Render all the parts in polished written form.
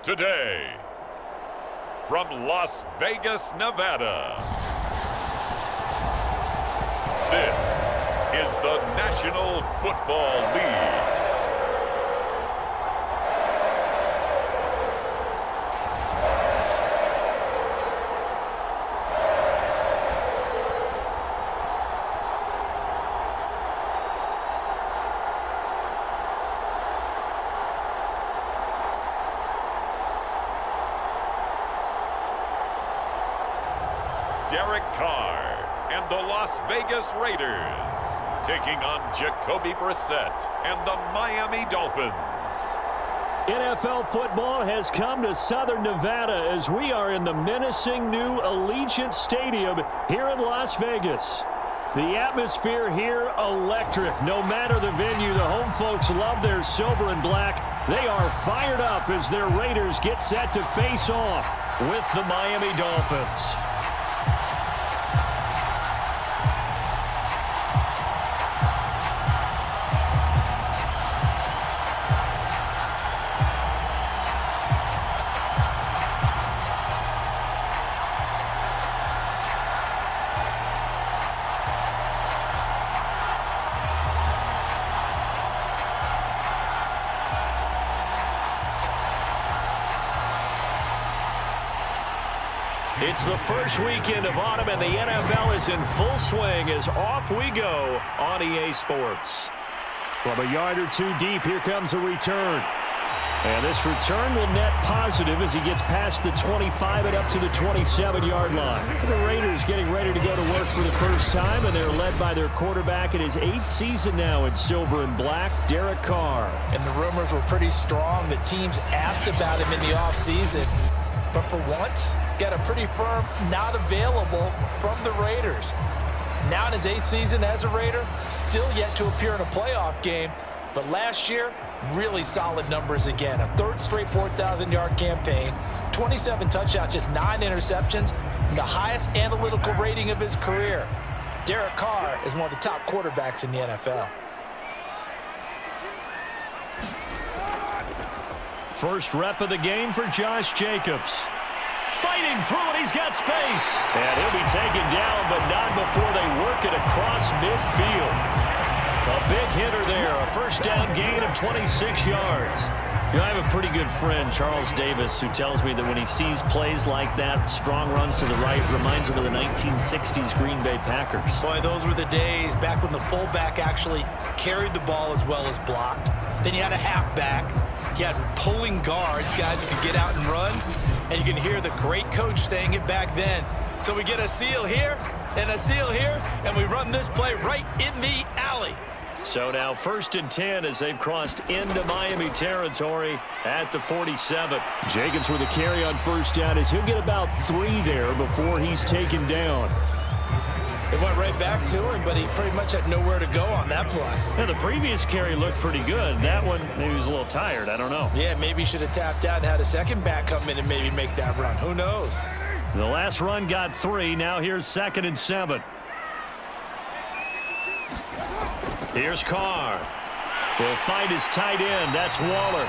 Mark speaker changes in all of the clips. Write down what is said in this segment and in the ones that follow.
Speaker 1: today, from Las Vegas, Nevada, this is the National Football League. Derek Carr and the Las Vegas Raiders taking on Jacoby Brissett and the Miami Dolphins.
Speaker 2: NFL football has come to Southern Nevada as we are in the menacing new Allegiant Stadium here in Las Vegas. The atmosphere here electric. No matter the venue, the home folks love their silver and black. They are fired up as their Raiders get set to face off with the Miami Dolphins. It's the first weekend of autumn, and the NFL is in full swing as off we go on EA Sports. From a yard or two deep, here comes a return. And this return will net positive as he gets past the 25 and up to the 27-yard line. The Raiders getting ready to go to work for the first time, and they're led by their quarterback in his 8th season now in silver and black, Derek Carr.
Speaker 3: And the rumors were pretty strong that teams asked about him in the offseason. But for once, got a pretty firm not available from the Raiders. Now in his 8th season as a Raider, still yet to appear in a playoff game. But last year, really solid numbers again. A 3rd straight 4,000-yard campaign, 27 touchdowns, just 9 interceptions, and the highest analytical rating of his career. Derek Carr is one of the top quarterbacks in the NFL.
Speaker 2: First rep of the game for Josh Jacobs. Fighting through it, he's got space. And he'll be taken down, but not before they work it across midfield. A big hitter there, a first down gain of 26 yards. You know, I have a pretty good friend, Charles Davis, who tells me that when he sees plays like that, strong runs to the right, reminds him of the 1960s Green Bay Packers.
Speaker 4: Boy, those were the days back when the fullback actually carried the ball as well as blocked. Then you had a halfback. You had pulling guards, guys who could get out and run. And you can hear the great coach saying it back then. So we get a seal here and a seal here, and we run this play right in the alley.
Speaker 2: So now 1st and 10 as they've crossed into Miami territory at the 47. Jacobs with a carry on first down as he'll get about 3 there before he's taken down.
Speaker 4: It went right back to him, but he pretty much had nowhere to go on that play.
Speaker 2: Now, the previous carry looked pretty good. That one, maybe he was a little tired. I don't know.
Speaker 4: Yeah, maybe he should have tapped out and had a second back come in and maybe make that run. Who knows?
Speaker 2: The last run got 3. Now here's 2nd and 7. Here's Carr. He'll find his tight end. That's Waller.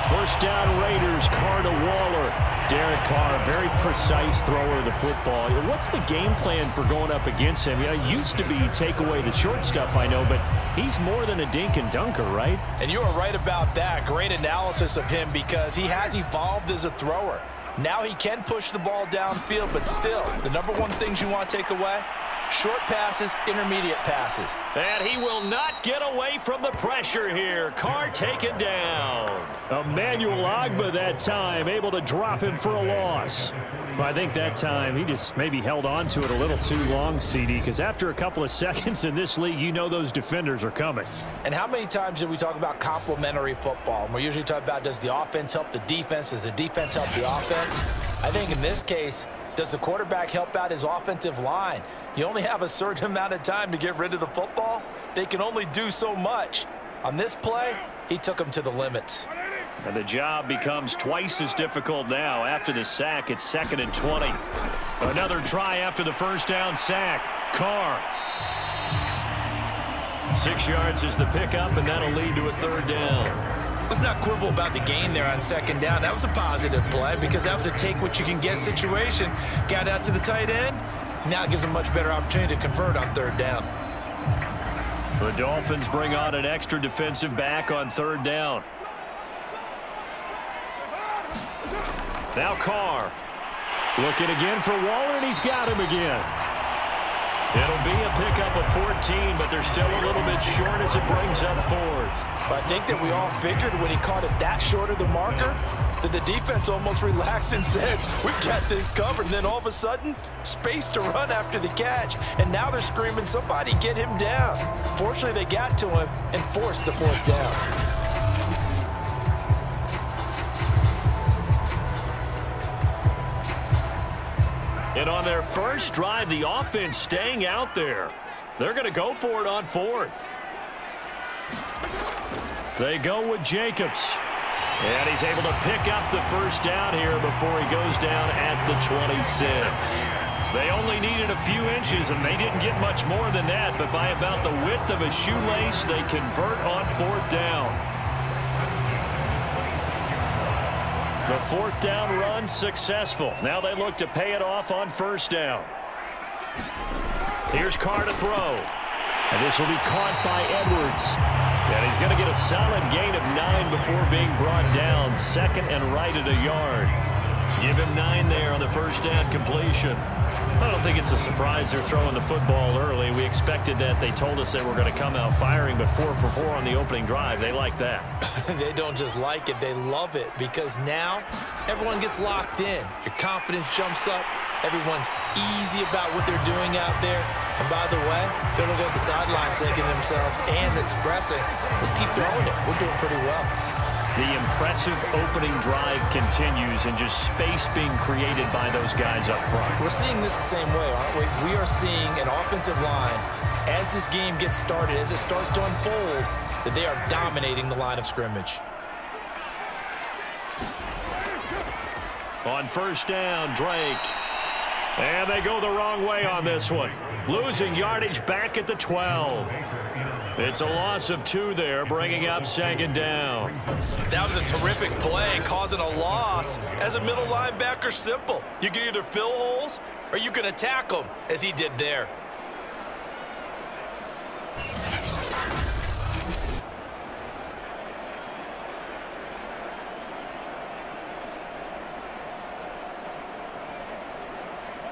Speaker 2: First down Raiders, Carr to Waller. Derek Carr, very precise thrower of the football. What's the game plan for going up against him? Yeah, it used to be take away the short stuff, I know, but he's more than a dink and dunker, right?
Speaker 4: And you are right about that. Great analysis of him because he has evolved as a thrower. Now he can push the ball downfield, but still, the number one things you want to take away, short passes, intermediate passes.
Speaker 2: And he will not get away from the pressure here. Carr taken down. Emmanuel Ogbah that time, able to drop him for a loss. Well, I think that time he just maybe held on to it a little too long, CD, because after a couple of seconds in this league, you know those defenders are coming.
Speaker 4: And how many times did we talk about complementary football? And we're usually talking about, does the offense help the defense? Does the defense help the offense? I think in this case, does the quarterback help out his offensive line? You only have a certain amount of time to get rid of the football. They can only do so much. On this play, he took them to the limits.
Speaker 2: And the job becomes twice as difficult now. After the sack, it's 2nd and 20. Another try after the first down sack. Carr. 6 yards is the pickup, and that'll lead to a 3rd down.
Speaker 4: Let's not quibble about the gain there on second down. That was a positive play because that was a take-what-you-can-get situation. Got out to the tight end. Now it gives them a much better opportunity to convert on third down.
Speaker 2: The Dolphins bring on an extra defensive back on third down. Now Carr. Looking again for Waller, and he's got him again. It'll be a pickup of 14, but they're still a little bit short as it brings up fourth.
Speaker 4: I think that we all figured when he caught it that short of the marker that the defense almost relaxed and said, we've got this covered. And then all of a sudden, space to run after the catch. And now they're screaming, somebody get him down. Fortunately, they got to him and forced the fourth down.
Speaker 2: And on their first drive, the offense staying out there. They're going to go for it on fourth. They go with Jacobs. And he's able to pick up the first down here before he goes down at the 26. They only needed a few inches, and they didn't get much more than that. But by about the width of a shoelace, they convert on fourth down. The fourth down run successful. Now they look to pay it off on first down. Here's Carr to throw. And this will be caught by Edwards. And he's going to get a solid gain of 9 before being brought down. Second and right at a yard. Give him 9 there on the first down completion. I don't think it's a surprise they're throwing the football early. We expected that. They told us they were going to come out firing, but 4 for 4 on the opening drive. They like that.
Speaker 4: They don't just like it, they love it, because now everyone gets locked in. Your confidence jumps up. Everyone's easy about what they're doing out there. And by the way, they're looking at the sidelines thinking to themselves and expressing, let's keep throwing it. We're doing pretty well.
Speaker 2: The impressive opening drive continues, and just space being created by those guys up front.
Speaker 4: We're seeing this the same way, aren't we? We are seeing an offensive line, as this game gets started, as it starts to unfold, that they are dominating the line of scrimmage.
Speaker 2: On first down, Drake. And they go the wrong way on this one. Losing yardage back at the 12. It's a loss of 2 there, bringing up second down.
Speaker 4: That was a terrific play, causing a loss. As a middle linebacker, simple. You can either fill holes or you can attack them, as he did there.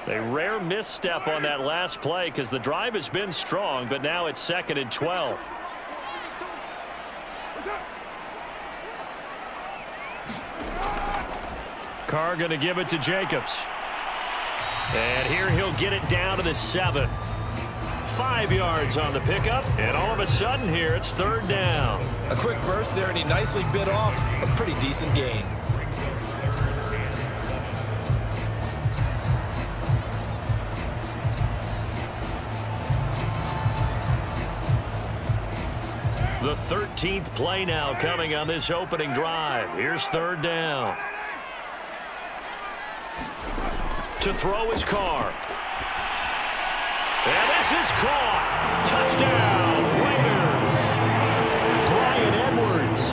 Speaker 2: A rare misstep on that last play because the drive has been strong, but now it's second and 12. Carr going to give it to Jacobs. And here he'll get it down to the 7. 5 yards on the pickup, and all of a sudden here it's third down.
Speaker 4: A quick burst there, and he nicely bit off a pretty decent gain.
Speaker 2: The 13th play now coming on this opening drive. Here's third down. To throw is Carr. And this is caught. Touchdown, Raiders. Bryan Edwards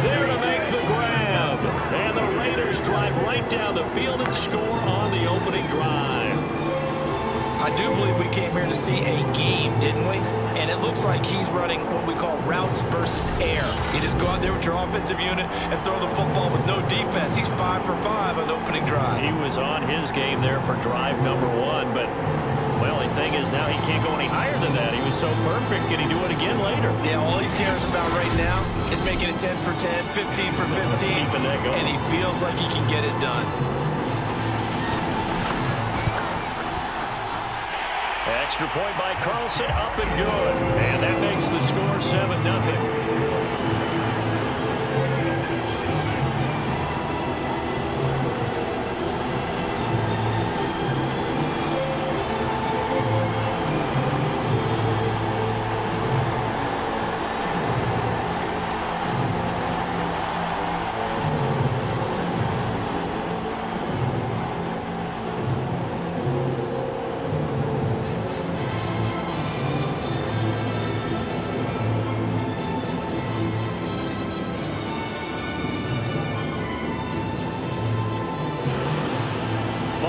Speaker 2: there to make the grab. And the Raiders drive right down the field and score on the opening drive.
Speaker 4: I do believe we came here to see a game, didn't we? And it looks like he's running what we call routes versus air. You just go out there with your offensive unit and throw the football with no defense. He's 5 for 5 on the opening drive.
Speaker 2: He was on his game there for drive number 1, but, well, the thing is now he can't go any higher than that. He was so perfect. Can he do it again later?
Speaker 4: Yeah, all he cares about right now is making it 10 for 10, 15 for 15.
Speaker 2: Keeping that going.
Speaker 4: And he feels like he can get it done.
Speaker 2: Extra point by Carlson, up and good. And that makes the score 7-0.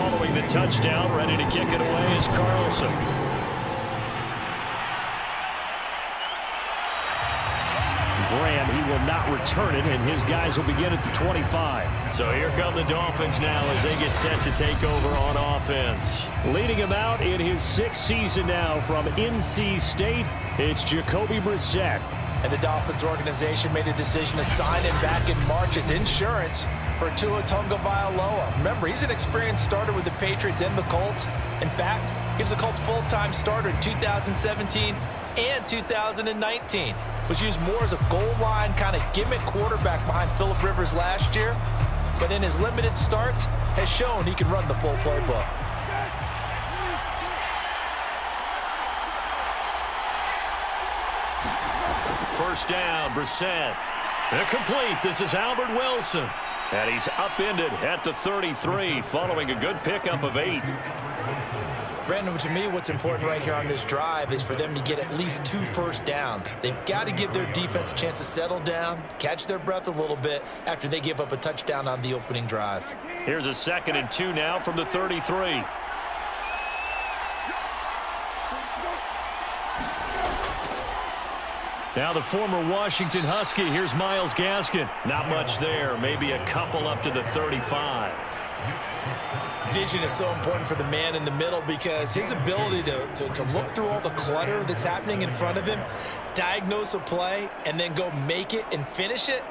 Speaker 2: following the touchdown. Ready to kick it away is Carlson. Graham, he will not return it, and his guys will begin at the 25. So here come the Dolphins now as they get set to take over on offense. Leading him out in his 6th season now from NC State, it's Jacoby Brissett.
Speaker 3: And the Dolphins organization made a decision to sign him back in March as insurance for Tua Tagovailoa. Remember, he's an experienced starter with the Patriots and the Colts. In fact, he was the Colts' full-time starter in 2017 and 2019. Was used more as a goal line kind of gimmick quarterback behind Phillip Rivers last year. But in his limited starts, has shown he can run the full playbook.
Speaker 2: First down, Brissett. Incomplete. This is Albert Wilson. And he's upended at the 33 following a good pickup of 8.
Speaker 4: Brandon, to me, what's important right here on this drive is for them to get at least 2 first downs. They've got to give their defense a chance to settle down, catch their breath a little bit after they give up a touchdown on the opening drive.
Speaker 2: Here's a 2nd and 2 now from the 33. Now the former Washington Husky. Here's Myles Gaskin. Not much there. Maybe a couple up to the 35.
Speaker 4: Vision is so important for the man in the middle because his ability to look through all the clutter that's happening in front of him, diagnose a play, and then go make it and finish it,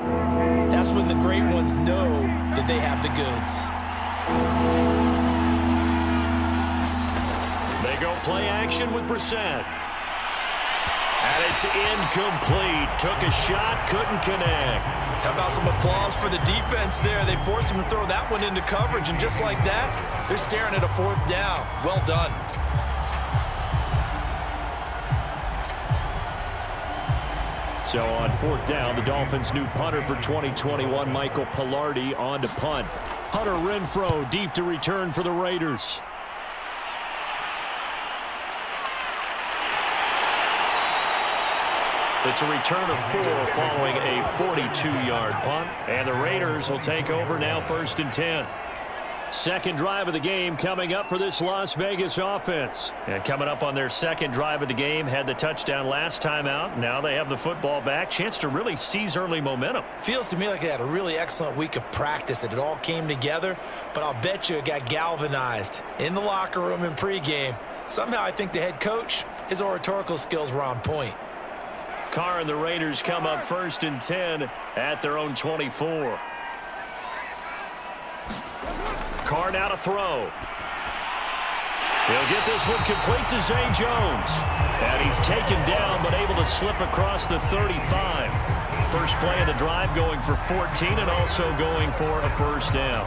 Speaker 4: that's when the great ones know that they have the goods.
Speaker 2: They go play action with Brissett. And it's incomplete. Took a shot, couldn't connect.
Speaker 4: How about some applause for the defense there? They forced him to throw that one into coverage, and just like that, they're staring at a 4th down. Well done.
Speaker 2: So on 4th down, the Dolphins' new punter for 2021, Michael Palardy, on to punt. Hunter Renfrow deep to return for the Raiders. It's a return of 4 following a 42-yard punt. And the Raiders will take over now 1st and 10. Second drive of the game coming up for this Las Vegas offense. And coming up on their 2nd drive of the game, had the touchdown last time out. Now they have the football back. Chance to really seize early momentum.
Speaker 4: Feels to me like they had a really excellent week of practice, that it all came together. But I'll bet you it got galvanized in the locker room in pregame. Somehow I think the head coach, his oratorical skills were on point.
Speaker 2: Carr and the Raiders come up 1st and 10 at their own 24. Carr now to throw. He'll get this one complete to Zay Jones. And he's taken down but able to slip across the 35. First play of the drive going for 14 and also going for a 1st down.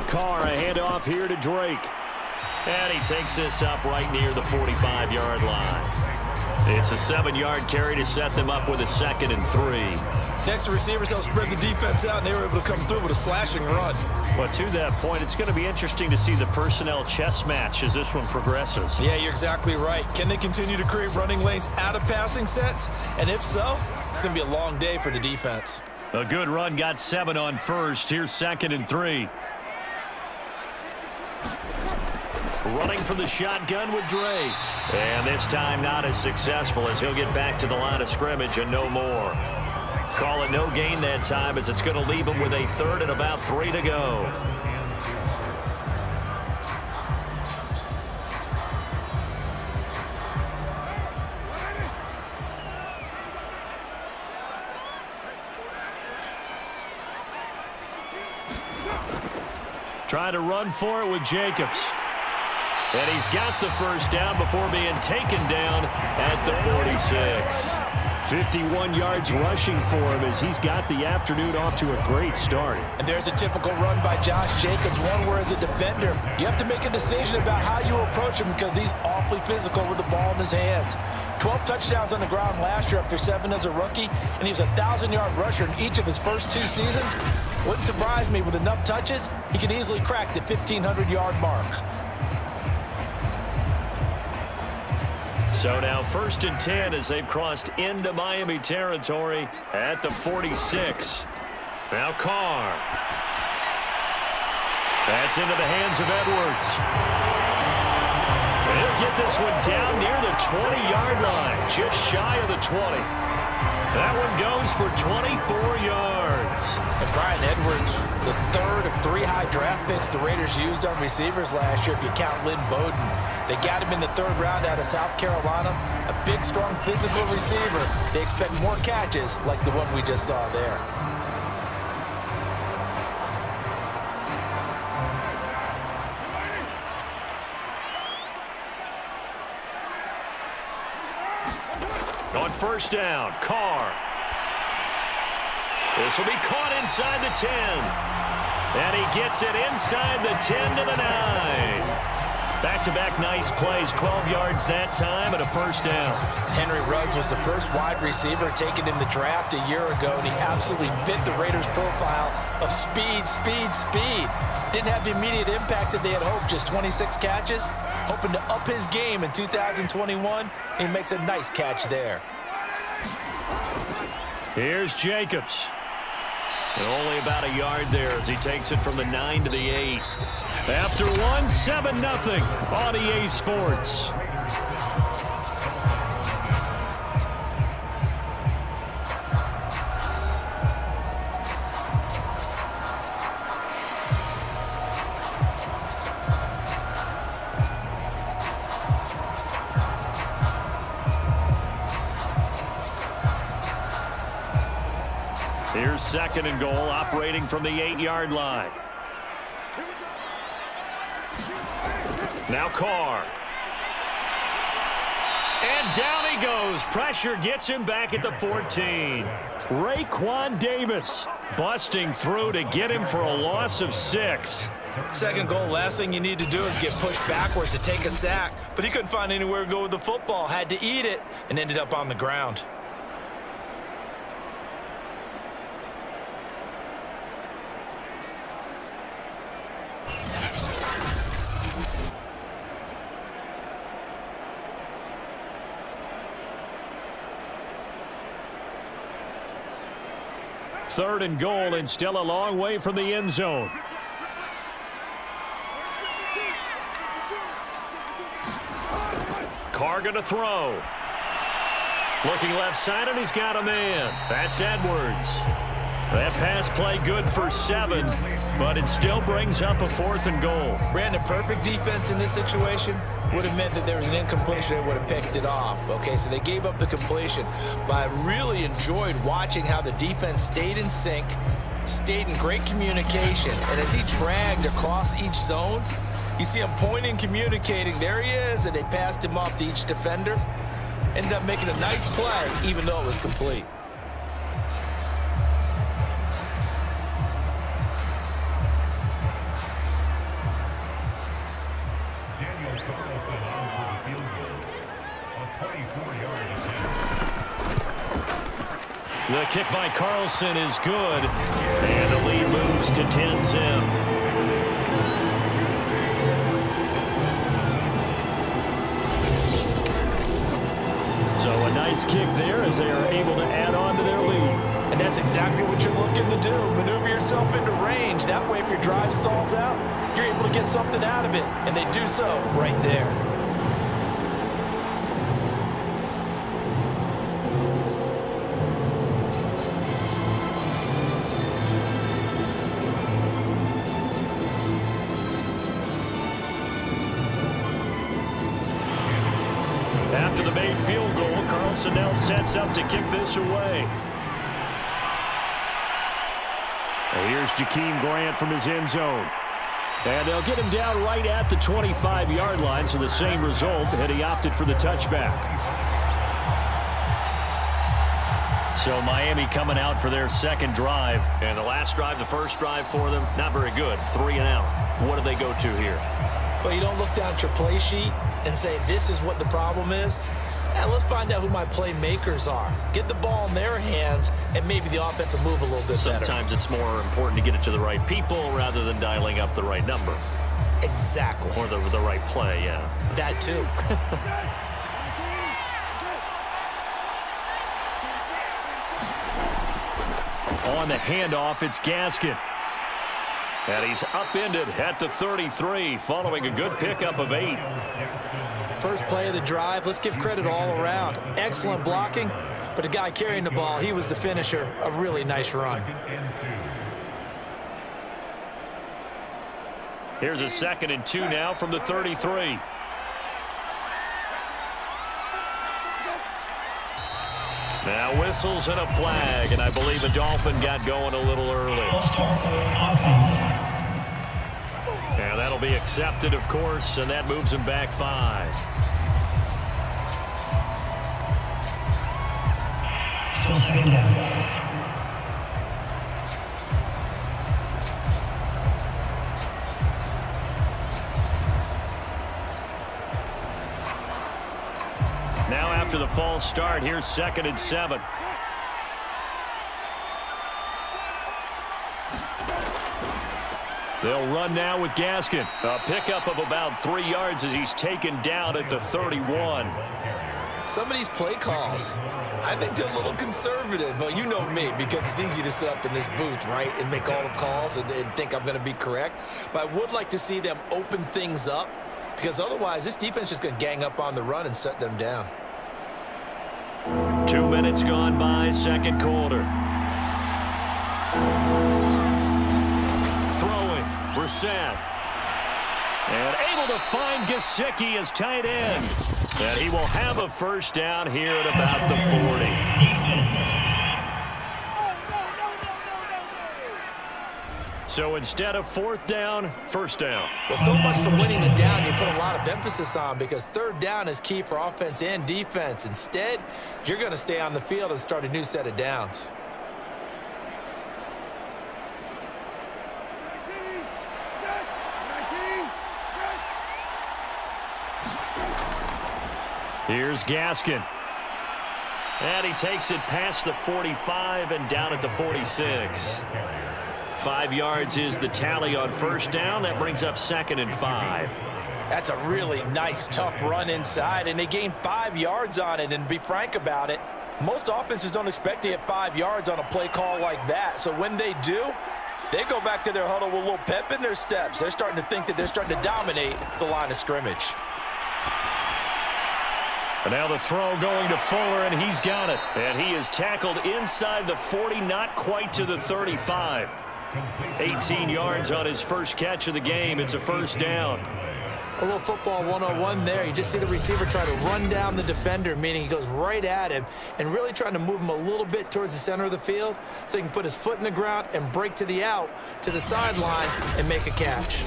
Speaker 2: Carr, a handoff here to Drake. And he takes this up right near the 45-yard line. It's a 7-yard carry to set them up with a 2nd and 3.
Speaker 4: Next, the receivers helped spread the defense out, and they were able to come through with a slashing run.
Speaker 2: Well, to that point, it's going to be interesting to see the personnel chess match as this one progresses.
Speaker 4: Yeah, you're exactly right. Can they continue to create running lanes out of passing sets? And if so, it's going to be a long day for the defense.
Speaker 2: A good run, got 7 on 1st. Here's 2nd and 3. Running from the shotgun with Drake. And this time not as successful as he'll get back to the line of scrimmage and no more. Call it no gain that time as it's going to leave him with a 3rd and about 3 to go. Trying to run for it with Jacobs. And he's got the 1st down before being taken down at the 46. 51 yards rushing for him as he's got the afternoon off to a great start.
Speaker 3: And there's a typical run by Josh Jacobs, one where as a defender, you have to make a decision about how you approach him because he's awfully physical with the ball in his hands. 12 touchdowns on the ground last year after 7 as a rookie, and he was a 1,000-yard rusher in each of his first 2 seasons. Wouldn't surprise me, with enough touches, he could easily crack the 1,500-yard mark.
Speaker 2: So now 1st and 10 as they've crossed into Miami territory at the 46. Now Carr. That's into the hands of Edwards. And he'll get this one down near the 20-yard line, just shy of the 20. That one goes for 24 yards.
Speaker 4: And Brian Edwards, the third of 3 high draft picks the Raiders used on receivers last year, if you count Lynn Bowden. They got him in the 3rd round out of South Carolina. A big, strong, physical receiver. They expect more catches like the one we just saw there.
Speaker 2: On 1st down, Carr. This will be caught inside the 10. And he gets it inside the 10 to the 9. Back-to-back nice plays, 12 yards that time and a 1st down.
Speaker 4: Henry Ruggs was the first wide receiver taken in the draft a year ago, and he absolutely fit the Raiders' profile of speed, speed, speed. Didn't have the immediate impact that they had hoped, just 26 catches. Hoping to up his game in 2021. He makes a nice catch there.
Speaker 2: Here's Jacobs. And only about a yard there as he takes it from the 9 to the 8. After one, 7-0 on EA Sports. Here's 2nd and goal, operating from the 8-yard line. Now Carr. And down he goes. Pressure gets him back at the 14. Raekwon Davis busting through to get him for a loss of 6.
Speaker 4: 2nd goal, last thing you need to do is get pushed backwards to take a sack. But he couldn't find anywhere to go with the football. Had to eat it and ended up on the ground.
Speaker 2: Third and goal, and still a long way from the end zone. Carr going to throw. Looking left side, and he's got a man. That's Edwards. That pass play good for 7, but it still brings up a 4th and goal.
Speaker 4: Brandon, perfect defense in this situation would have meant that there was an incompletion. They would have picked it off. Okay, so they gave up the completion. But I really enjoyed watching how the defense stayed in sync, stayed in great communication. And as he dragged across each zone, you see him pointing, communicating. There he is, and they passed him off to each defender. Ended up making a nice play, even though it was complete.
Speaker 2: The kick by Carlson is good, and the lead moves to 10-10. So a nice kick there as they are able to add on to their lead.
Speaker 4: And that's exactly what you're looking to do. Maneuver yourself into range. That way, if your drive stalls out, you're able to get something out of it. And they do so right there.
Speaker 2: After the made field goal, Carlson now sets up to kick this away. And here's Jakeem Grant from his end zone. And they'll get him down right at the 25-yard line, so the same result, and he opted for the touchback. So Miami coming out for their 2nd drive. And the last drive, the first drive for them, not very good. 3 and out. What do they go to here?
Speaker 4: Well, you don't look down at your play sheet and say, this is what the problem is. And let's find out who my playmakers are. Get the ball in their hands, and maybe the offense will move a little bit better.
Speaker 2: Sometimes it's more important to get it to the right people rather than dialing up the right number.
Speaker 4: Exactly.
Speaker 2: Or the right play, yeah.
Speaker 4: That too.
Speaker 2: On the handoff, it's Gaskin. And he's upended at the 33 following a good pickup of 8.
Speaker 4: First play of the drive, let's give credit all around. Excellent blocking, but the guy carrying the ball, he was the finisher. A really nice run.
Speaker 2: Here's a 2nd and 2 now from the 33. Now whistles and a flag, and I believe a Dolphin got going a little early. And that'll be accepted, of course, and that moves him back 5.
Speaker 5: Still 2nd down.
Speaker 2: Now after the false start, here's 2nd and 7. They'll run now with Gaskin. A pickup of about 3 yards as he's taken down at the 31.
Speaker 4: Some of these play calls, I think they're a little conservative, but you know me, because it's easy to sit up in this booth, right, and make all the calls and think I'm going to be correct. But I would like to see them open things up, because otherwise this defense is just going to gang up on the run and shut them down.
Speaker 2: 2 minutes gone by, 2nd quarter. Throwing, Brissett. And able to find Gesicki as tight end. And he will have a first down here at about the 40. So instead of 4th down, 1st down.
Speaker 4: Well, so much for winning the down you put a lot of emphasis on, because 3rd down is key for offense and defense. Instead, you're going to stay on the field and start a new set of downs.
Speaker 2: Here's Gaskin. And he takes it past the 45 and down at the 46. 5 yards is the tally on 1st down. That brings up 2nd and 5.
Speaker 4: That's a really nice, tough run inside, and they gained 5 yards on it. And to be frank about it, most offenses don't expect to get 5 yards on a play call like that. So when they do, they go back to their huddle with a little pep in their steps. They're starting to think that they're starting to dominate the line of scrimmage.
Speaker 2: And now the throw going to Fuller, and he's got it. And he is tackled inside the 40, not quite to the 35. 18 yards on his first catch of the game. It's a 1st down.
Speaker 4: A little football 101 there. You just see the receiver try to run down the defender, meaning he goes right at him and really trying to move him a little bit towards the center of the field so he can put his foot in the ground and break to the out, to the sideline, and make a catch.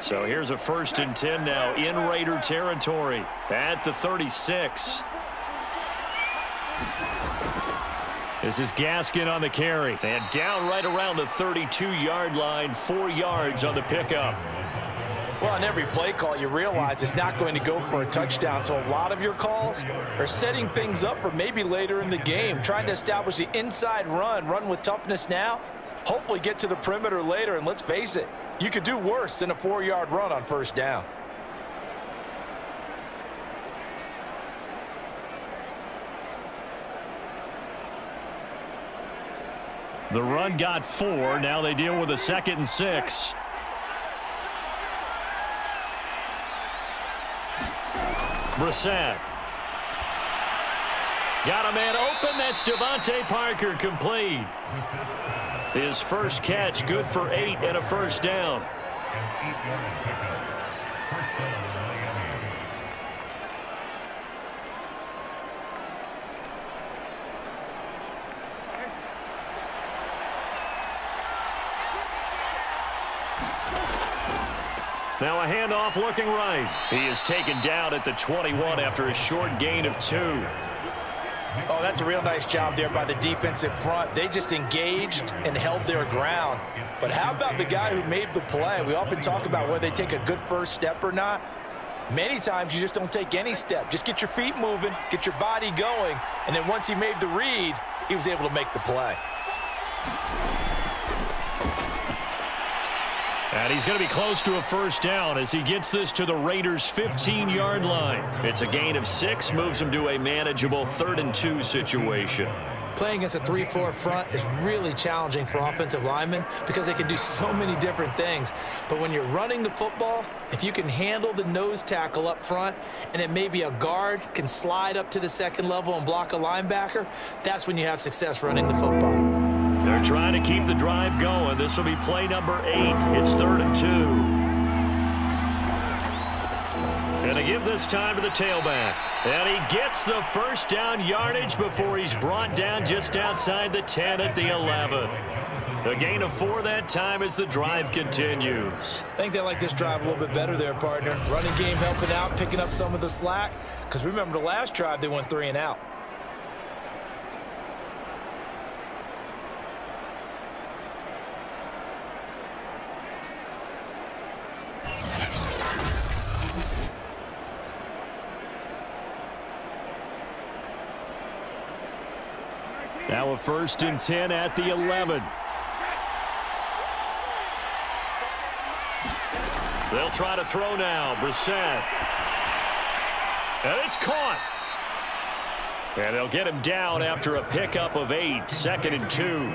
Speaker 2: So here's a 1st and 10 now in Raider territory at the 36. This is Gaskin on the carry. And down right around the 32-yard line, 4 yards on the pickup.
Speaker 4: Well, on every play call, you realize it's not going to go for a touchdown. So a lot of your calls are setting things up for maybe later in the game, trying to establish the inside run with toughness now, hopefully get to the perimeter later. And let's face it, you could do worse than a 4-yard run on 1st down.
Speaker 2: The run got 4. Now they deal with a 2nd and 6. Brissett. Got a man open. That's Devontae Parker, complete. His first catch, good for 8 and a 1st down. Now a handoff looking right. He is taken down at the 21 after a short gain of 2.
Speaker 4: Oh, that's a real nice job there by the defensive front. They just engaged and held their ground. But how about the guy who made the play? We often talk about whether they take a good first step or not. Many times you just don't take any step. Just get your feet moving, get your body going, and then once he made the read, he was able to make the play.
Speaker 2: And he's going to be close to a first down as he gets this to the Raiders' 15-yard line. It's a gain of 6, moves him to a manageable 3rd-and-2 situation.
Speaker 4: Playing against a 3-4 front is really challenging for offensive linemen because they can do so many different things. But when you're running the football, if you can handle the nose tackle up front and it may be a guard can slide up to the second level and block a linebacker, that's when you have success running the football.
Speaker 2: They're trying to keep the drive going. This will be play number 8. It's 3rd-and-2. And they give this time to the tailback. And he gets the first down yardage before he's brought down just outside the 10 at the 11. A gain of 4 that time as the drive continues.
Speaker 4: I think they like this drive a little bit better there, partner. Running game helping out, picking up some of the slack. Because remember the last drive, they went 3 and out.
Speaker 2: Now a 1st and 10 at the 11. They'll try to throw now. Brissett. And it's caught. And they'll get him down after a pickup of 8. 2nd and 2.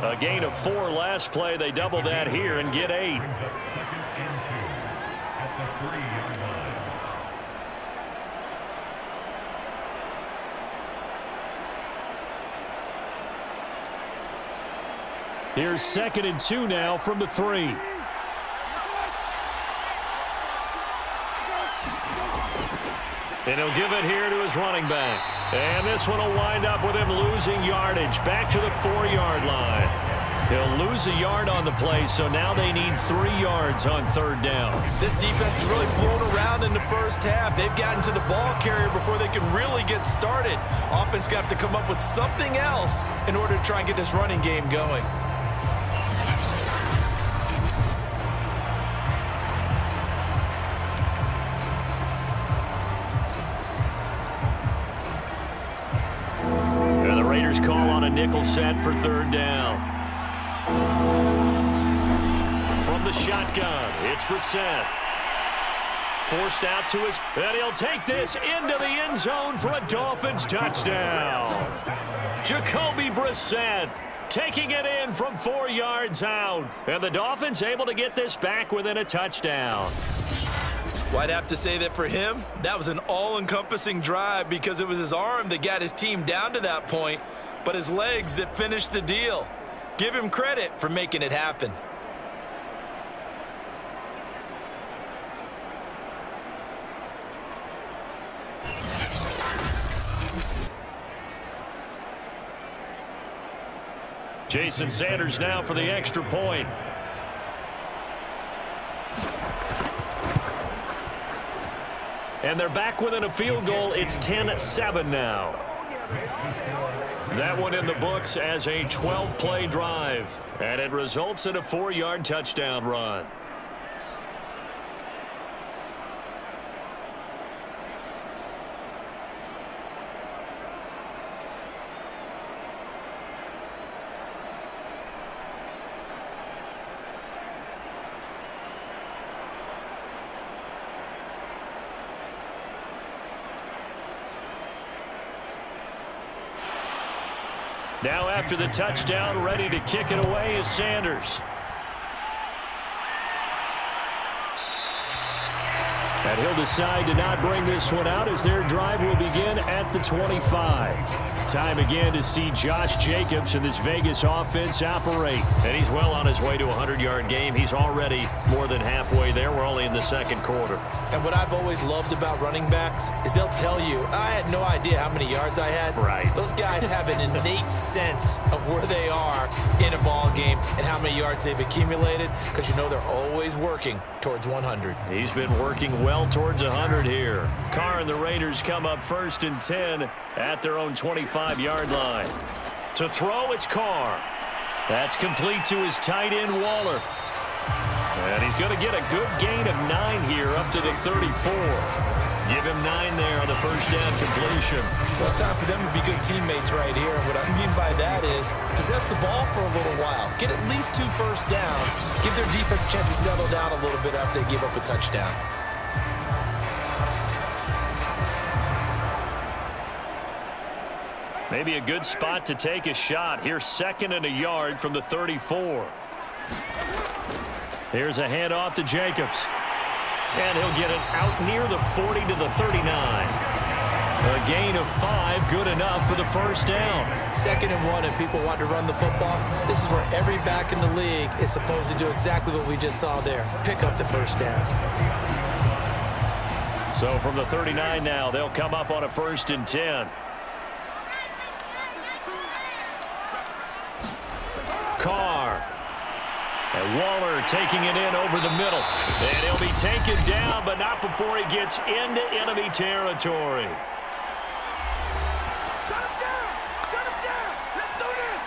Speaker 2: A gain of 4 last play. They double that here and get 8. Here's 2nd and 2 now from the 3. And he'll give it here to his running back. And this one will wind up with him losing yardage back to the 4-yard line. He'll lose a yard on the play, so now they need 3 yards on 3rd down.
Speaker 4: This defense has really flown around in the first half. They've gotten to the ball carrier before they can really get started. Offense got to come up with something else in order to try and get this running game going.
Speaker 2: Call on a nickel set for 3rd down. From the shotgun, it's Brissett. Forced out to his, and he'll take this into the end zone for a Dolphins touchdown. Jacoby Brissett taking it in from 4 yards out. And the Dolphins able to get this back within a touchdown.
Speaker 4: Well, I'd have to say that for him, that was an all-encompassing drive because it was his arm that got his team down to that point, but his legs that finished the deal. Give him credit for making it happen.
Speaker 2: Jason Sanders now for the extra point. And they're back within a field goal. It's 10-7 now. That one in the books as a 12-play drive. And it results in a 4-yard touchdown run. Now after the touchdown, ready to kick it away is Sanders. And he'll decide to not bring this one out as their drive will begin at the 25. Time again to see Josh Jacobs and this Vegas offense operate. And he's well on his way to a 100-yard game. He's already more than halfway there. We're only in the 2nd quarter.
Speaker 4: And what I've always loved about running backs is they'll tell you, I had no idea how many yards I had.
Speaker 2: Right.
Speaker 4: Those guys have an innate sense of where they are in a ball game and how many yards they've accumulated because you know they're always working towards 100.
Speaker 2: He's been working well towards 100 here. Carr and the Raiders come up 1st and 10 at their own 25-yard line. To throw, it's Carr. That's complete to his tight end, Waller. And he's going to get a good gain of 9 here up to the 34. Give him 9 there on the first down completion.
Speaker 4: Well, it's time for them to be good teammates right here. What I mean by that is possess the ball for a little while. Get at least 2 first downs. Give their defense a chance to settle down a little bit after they give up a touchdown.
Speaker 2: Maybe a good spot to take a shot. Here's 2nd and a yard from the 34. Here's a handoff to Jacobs. And he'll get it out near the 40 to the 39. A gain of 5, good enough for the first down.
Speaker 4: 2nd and 1, and people want to run the football. This is where every back in the league is supposed to do exactly what we just saw there. Pick up the first down.
Speaker 2: So from the 39 now, they'll come up on a 1st and 10. Carr. And Waller taking it in over the middle. And he'll be taken down, but not before he gets into enemy territory.
Speaker 6: Shut him down! Shut him down! Let's do this!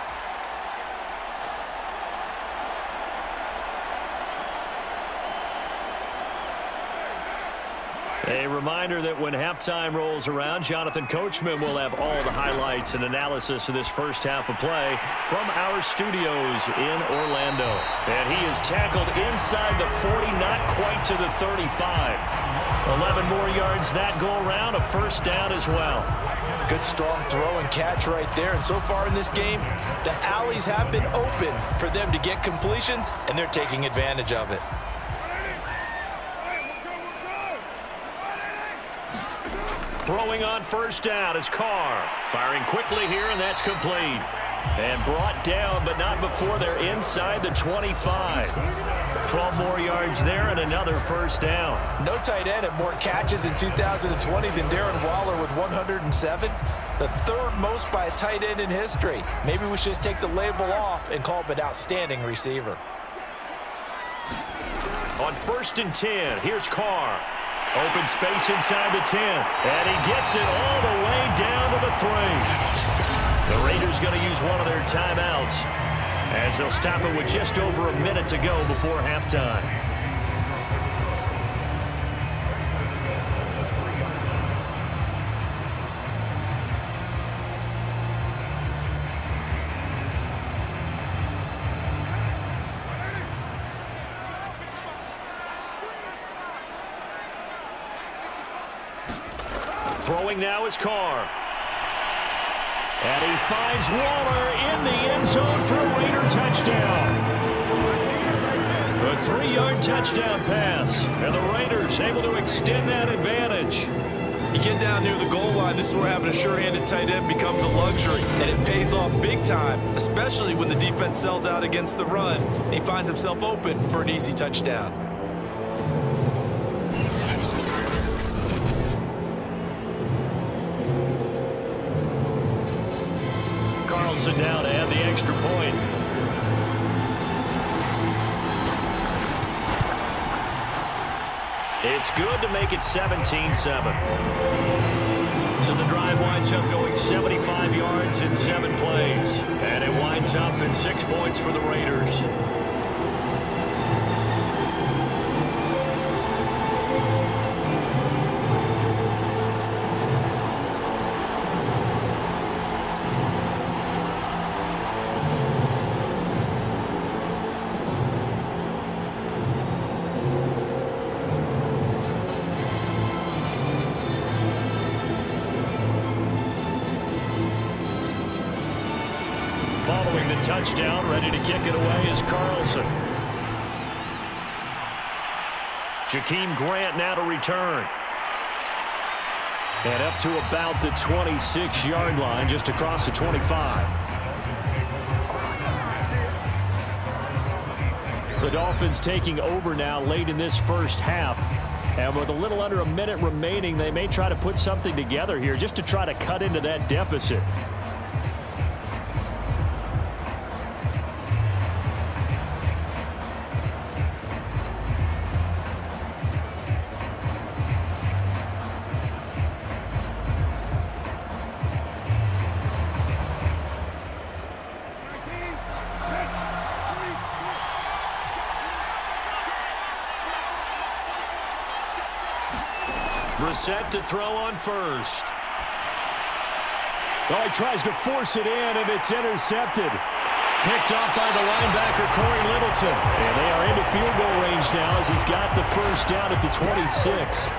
Speaker 2: A reminder that when halftime rolls around, Jonathan Coachman will have all the highlights and analysis of this first half of play from our studios in Orlando. And he is tackled inside the 40, not quite to the 35. 11 more yards that go around, a first down as well.
Speaker 4: Good strong throw and catch right there. And so far in this game, the alleys have been open for them to get completions, and they're taking advantage of it.
Speaker 2: Throwing on first down is Carr. Firing quickly here, and that's complete. And brought down, but not before they're inside the 25. 12 more yards there and another first down.
Speaker 4: No tight end had more catches in 2020 than Darren Waller with 107. The 3rd most by a tight end in history. Maybe we should just take the label off and call him an outstanding receiver.
Speaker 2: On 1st and 10, here's Carr. Open space inside the 10. And he gets it all the way down to the 3. The Raiders going to use one of their timeouts as they'll stop it with just over a minute to go before halftime. Throwing now is Carr. And he finds Waller in the end zone for a Raider touchdown. A 3-yard touchdown pass. And the Raiders able to extend that advantage.
Speaker 7: You get down near the goal line, this is where having a sure-handed tight end becomes a luxury. And it pays off big time, especially when the defense sells out against the run. And he finds himself open for an easy touchdown.
Speaker 2: Down to add the extra point. It's good to make it 17-7. So the drive winds up going 75 yards in 7 plays. And it winds up in 6 points for the Raiders. Touchdown, ready to kick it away is Carlson. Jakeem Grant now to return. And up to about the 26-yard line, just across the 25. The Dolphins taking over now late in this first half. And with a little under a minute remaining, they may try to put something together here just to try to cut into that deficit. Brissett to throw on first. Oh, he tries to force it in, and it's intercepted. Picked off by the linebacker, Corey Littleton. And they are into field goal range now as he's got the first down at the 26.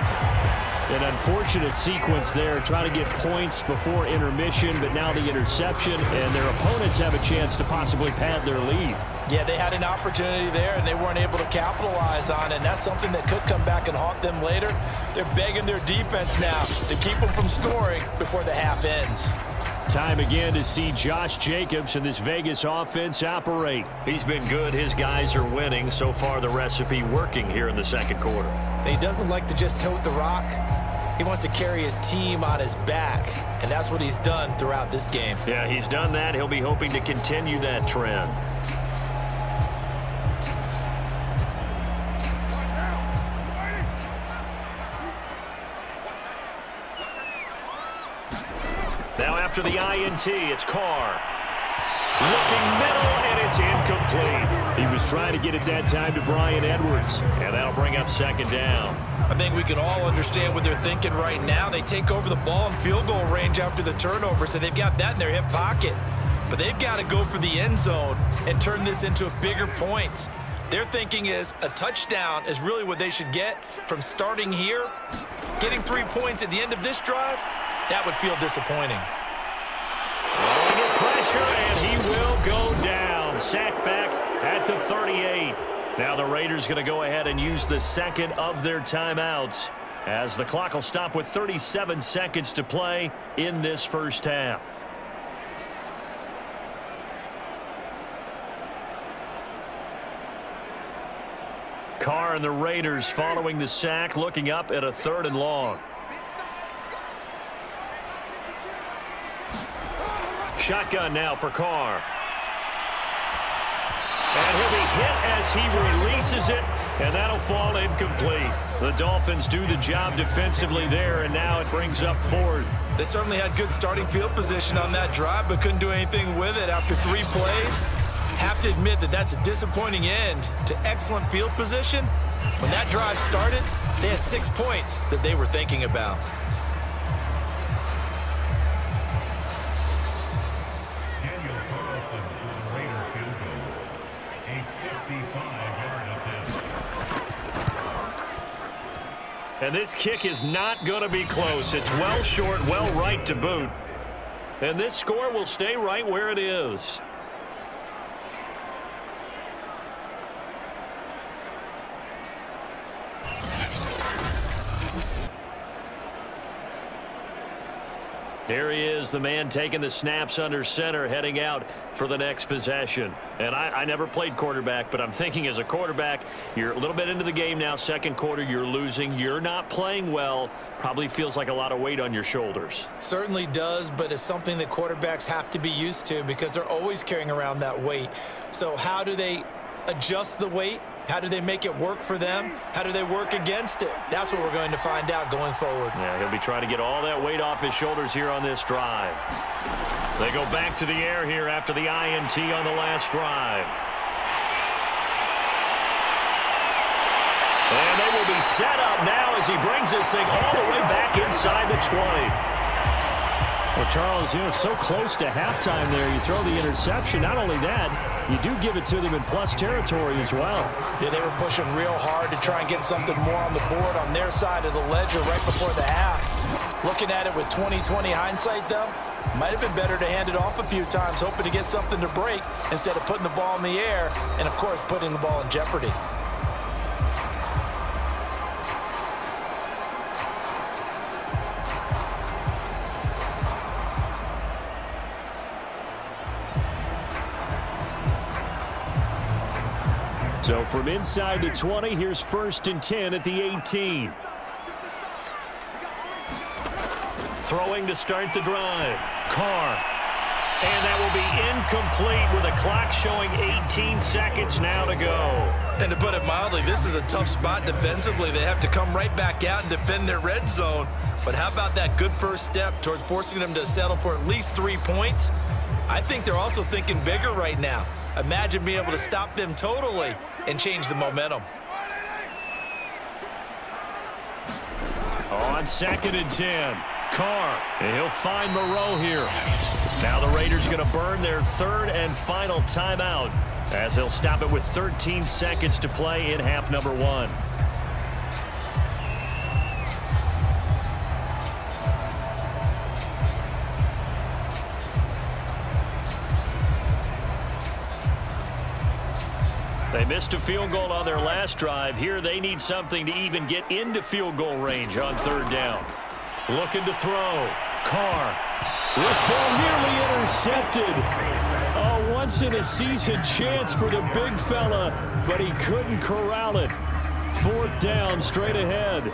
Speaker 2: An unfortunate sequence there, trying to get points before intermission, but now the interception, and their opponents have a chance to possibly pad their lead.
Speaker 4: Yeah, they had an opportunity there, and they weren't able to capitalize on it, and that's something that could come back and haunt them later. They're begging their defense now to keep them from scoring before the half ends.
Speaker 2: Time again to see Josh Jacobs and this Vegas offense operate. He's been good. His guys are winning. So far, the recipe working here in the second quarter.
Speaker 4: He doesn't like to just tote the rock. He wants to carry his team on his back, and that's what he's done throughout this game.
Speaker 2: Yeah, he's done that. He'll be hoping to continue that trend. Now after the INT, it's Carr. Looking middle, and it's incomplete. He was trying to get it that time to Bryan Edwards, and that'll bring up second down.
Speaker 7: I think we can all understand what they're thinking right now. They take over the ball in field goal range after the turnover, so they've got that in their hip pocket. But they've got to go for the end zone and turn this into a bigger point. Their thinking is a touchdown is really what they should get from starting here. Getting 3 points at the end of this drive, that would feel disappointing.
Speaker 2: Under pressure, and he will go down. Sacked back at the 38. Now the Raiders going to go ahead and use the second of their timeouts as the clock will stop with 37 seconds to play in this first half. Carr and the Raiders following the sack, looking up at a 3rd and long. Shotgun now for Carr. And he'll be hit as he releases it, and that'll fall incomplete. The Dolphins do the job defensively there, and now it brings up 4th.
Speaker 7: They certainly had good starting field position on that drive, but couldn't do anything with it after 3 plays. Have to admit that that's a disappointing end to excellent field position. When that drive started, they had 6 points that they were thinking about.
Speaker 2: And this kick is not going to be close. It's well short, well right to boot. And this score will stay right where it is. There he is, the man taking the snaps under center, heading out for the next possession. And I never played quarterback, but I'm thinking as a quarterback, you're a little bit into the game now, second quarter, you're losing, you're not playing well, probably feels like a lot of weight on your shoulders.
Speaker 4: Certainly does, but it's something that quarterbacks have to be used to because they're always carrying around that weight. So how do they adjust the weight? How do they make it work for them? How do they work against it? That's what we're going to find out going forward.
Speaker 2: Yeah, he'll be trying to get all that weight off his shoulders here on this drive. They go back to the air here after the INT on the last drive. And they will be set up now as he brings this thing all the way back inside the 20. Well, Charles, you know, so close to halftime there. You throw the interception. Not only that, you do give it to them in plus territory as well.
Speaker 4: Yeah, they were pushing real hard to try and get something more on the board on their side of the ledger right before the half. Looking at it with 20/20 hindsight, though, might have been better to hand it off a few times, hoping to get something to break instead of putting the ball in the air and, of course, putting the ball in jeopardy.
Speaker 2: So from inside the 20, here's 1st and 10 at the 18. Throwing to start the drive. Carr. And that will be incomplete with a clock showing 18 seconds now to go.
Speaker 7: And to put it mildly, this is a tough spot defensively. They have to come right back out and defend their red zone. But how about that good first step towards forcing them to settle for at least 3 points? I think they're also thinking bigger right now. Imagine being able to stop them totally and change the momentum.
Speaker 2: On 2nd and 10, Carr, and he'll find Moreau here. Now the Raiders going to burn their 3rd and final timeout as they'll stop it with 13 seconds to play in half number 1. They missed a field goal on their last drive. Here they need something to even get into field goal range on 3rd down. Looking to throw. Carr. This ball nearly intercepted. A once-in-a-season chance for the big fella, but he couldn't corral it. 4th down, straight ahead.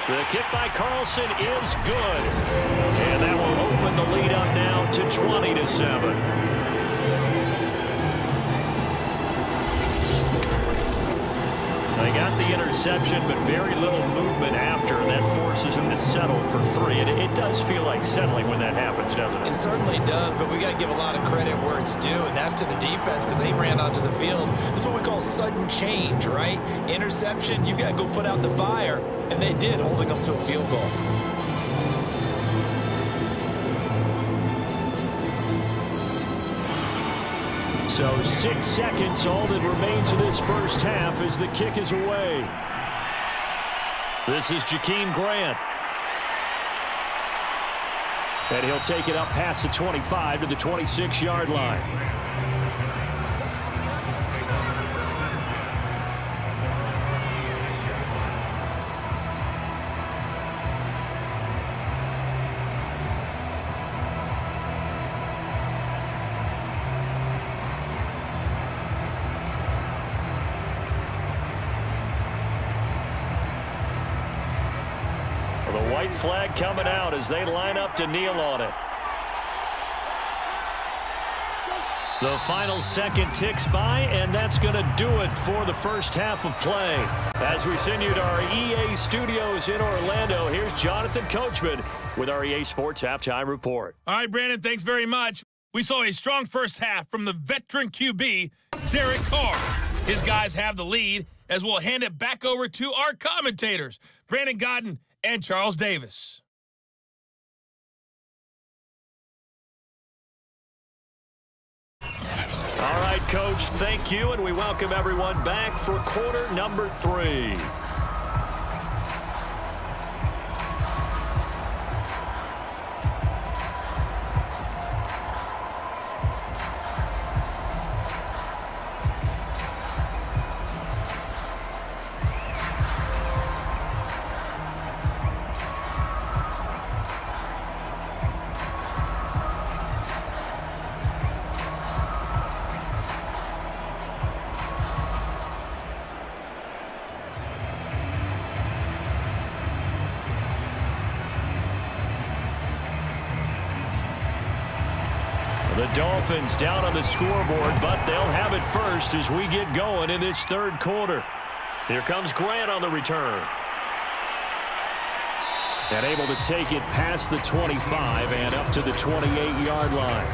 Speaker 2: The kick by Carlson is good. And that will open the lead up now to 20-7. They got the interception, but very little movement after. That forces them to settle for 3. And it does feel like settling when that happens, doesn't it?
Speaker 4: It certainly does, but we got to give a lot of credit where it's due, and that's to the defense because they ran onto the field. This is what we call sudden change, right? Interception, you got to go put out the fire, and they did, holding them to a field goal.
Speaker 2: So 6 seconds, all that remains of this first half as the kick is away. This is Jakeem Grant. And he'll take it up past the 25 to the 26-yard line. The white flag coming out as they line up to kneel on it. The final second ticks by, and that's going to do it for the first half of play. As we send you to our EA studios in Orlando, here's Jonathan Coachman with our EA Sports Halftime Report.
Speaker 8: All right, Brandon, thanks very much. We saw a strong first half from the veteran QB, Derek Carr. His guys have the lead as we'll hand it back over to our commentators, Brandon Godden and Charles Davis.
Speaker 2: All right, Coach, thank you, and we welcome everyone back for quarter number 3. The Dolphins down on the scoreboard, but they'll have it first as we get going in this third quarter. Here comes Grant on the return. And able to take it past the 25 and up to the 28-yard line.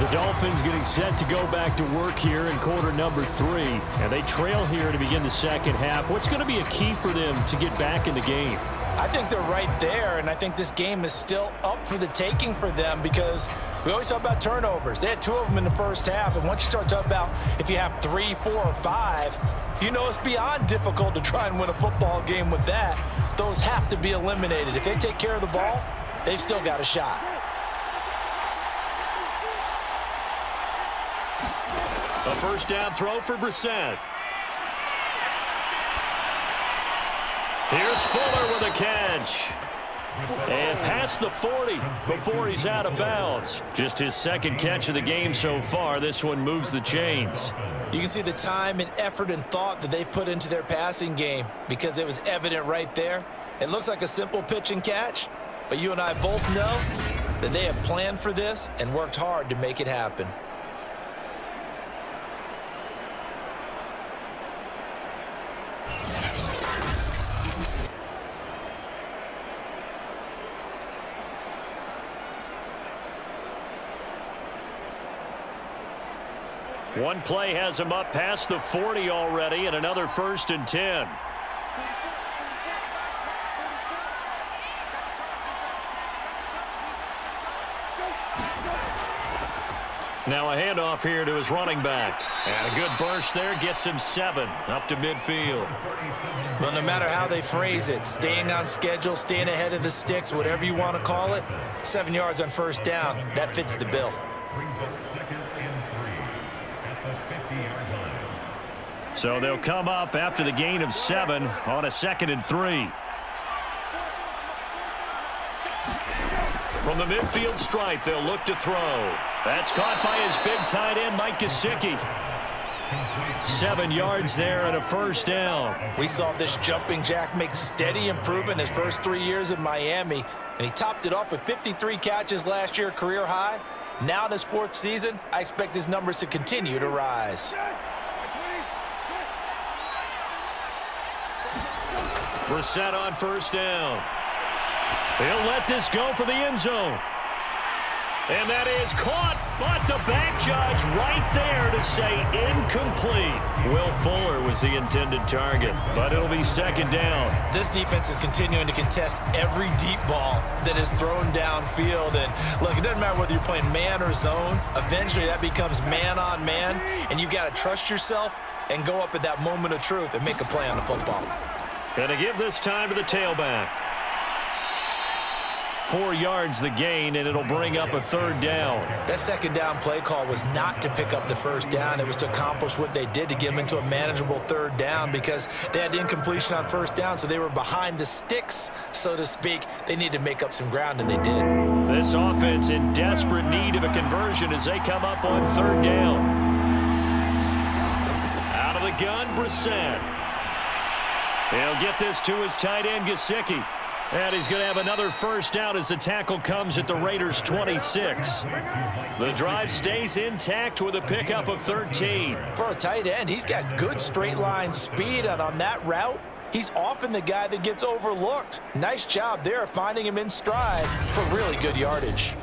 Speaker 2: The Dolphins getting set to go back to work here in quarter number 3. And they trail here to begin the second half. What's going to be a key for them to get back in the game?
Speaker 4: I think they're right there, and I think this game is still up for the taking for them because we always talk about turnovers. They had 2 of them in the first half, and once you start talking about if you have 3, 4, or 5, you know it's beyond difficult to try and win a football game with that. Those have to be eliminated. If they take care of the ball, they've still got a shot.
Speaker 2: A first down throw for Brissett. Here's Fuller with a catch. And past the 40 before he's out of bounds. Just his second catch of the game so far. This one moves the chains.
Speaker 4: You can see the time and effort and thought that they've put into their passing game because it was evident right there. It looks like a simple pitch and catch, but you and I both know that they have planned for this and worked hard to make it happen.
Speaker 2: One play has him up past the 40 already, and another 1st and 10. Now a handoff here to his running back. And a good burst there gets him 7 up to midfield.
Speaker 4: Well, no matter how they phrase it, staying on schedule, staying ahead of the sticks, whatever you want to call it, 7 yards on 1st down, that fits the bill.
Speaker 2: So they'll come up after the gain of 7 on a 2nd and 3. From the midfield stripe, they'll look to throw. That's caught by his big tight end, Mike Gesicki. 7 yards there and a 1st down.
Speaker 4: We saw this jumping jack make steady improvement his first 3 years in Miami, and he topped it off with 53 catches last year, career high. Now in his 4th season, I expect his numbers to continue to rise.
Speaker 2: Brissett on 1st down. He'll let this go for the end zone. And that is caught, but the back judge right there to say incomplete. Will Fuller was the intended target, but it'll be 2nd down.
Speaker 4: This defense is continuing to contest every deep ball that is thrown downfield. And look, it doesn't matter whether you're playing man or zone. Eventually that becomes man on man, and you got to trust yourself and go up at that moment of truth and make a play on the football.
Speaker 2: Going to give this time to the tailback. 4 yards the gain, and it'll bring up a 3rd down.
Speaker 4: That 2nd down play call was not to pick up the 1st down. It was to accomplish what they did to get them into a manageable 3rd down because they had incompletion on 1st down, so they were behind the sticks, so to speak. They needed to make up some ground, and they did.
Speaker 2: This offense in desperate need of a conversion as they come up on 3rd down. Out of the gun, Brissett. He'll get this to his tight end, Gesicki. And he's going to have another 1st down as the tackle comes at the Raiders' 26. The drive stays intact with a pickup of 13.
Speaker 4: For a tight end, he's got good straight line speed, and on that route, he's often the guy that gets overlooked. Nice job there finding him in stride for really good yardage.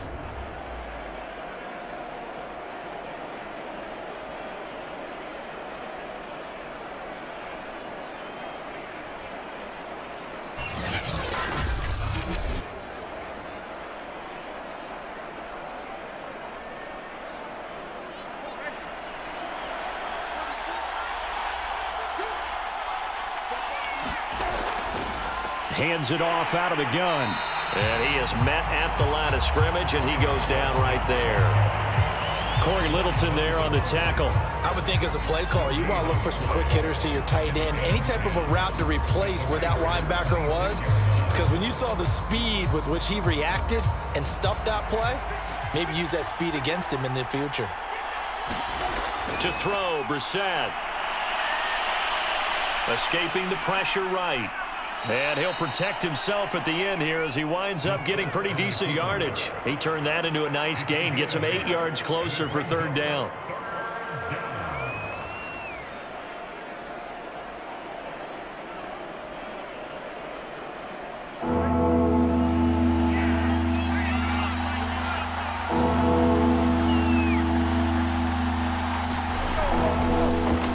Speaker 2: Hands it off out of the gun. And he is met at the line of scrimmage, and he goes down right there. Corey Littleton there on the tackle.
Speaker 4: I would think as a play caller, you want to look for some quick hitters to your tight end. Any type of a route to replace where that linebacker was. Because when you saw the speed with which he reacted and stuffed that play, maybe use that speed against him in the future.
Speaker 2: To throw, Brissett. Escaping the pressure right. And he'll protect himself at the end here as he winds up getting pretty decent yardage. He turned that into a nice gain, gets him 8 yards closer for 3rd down.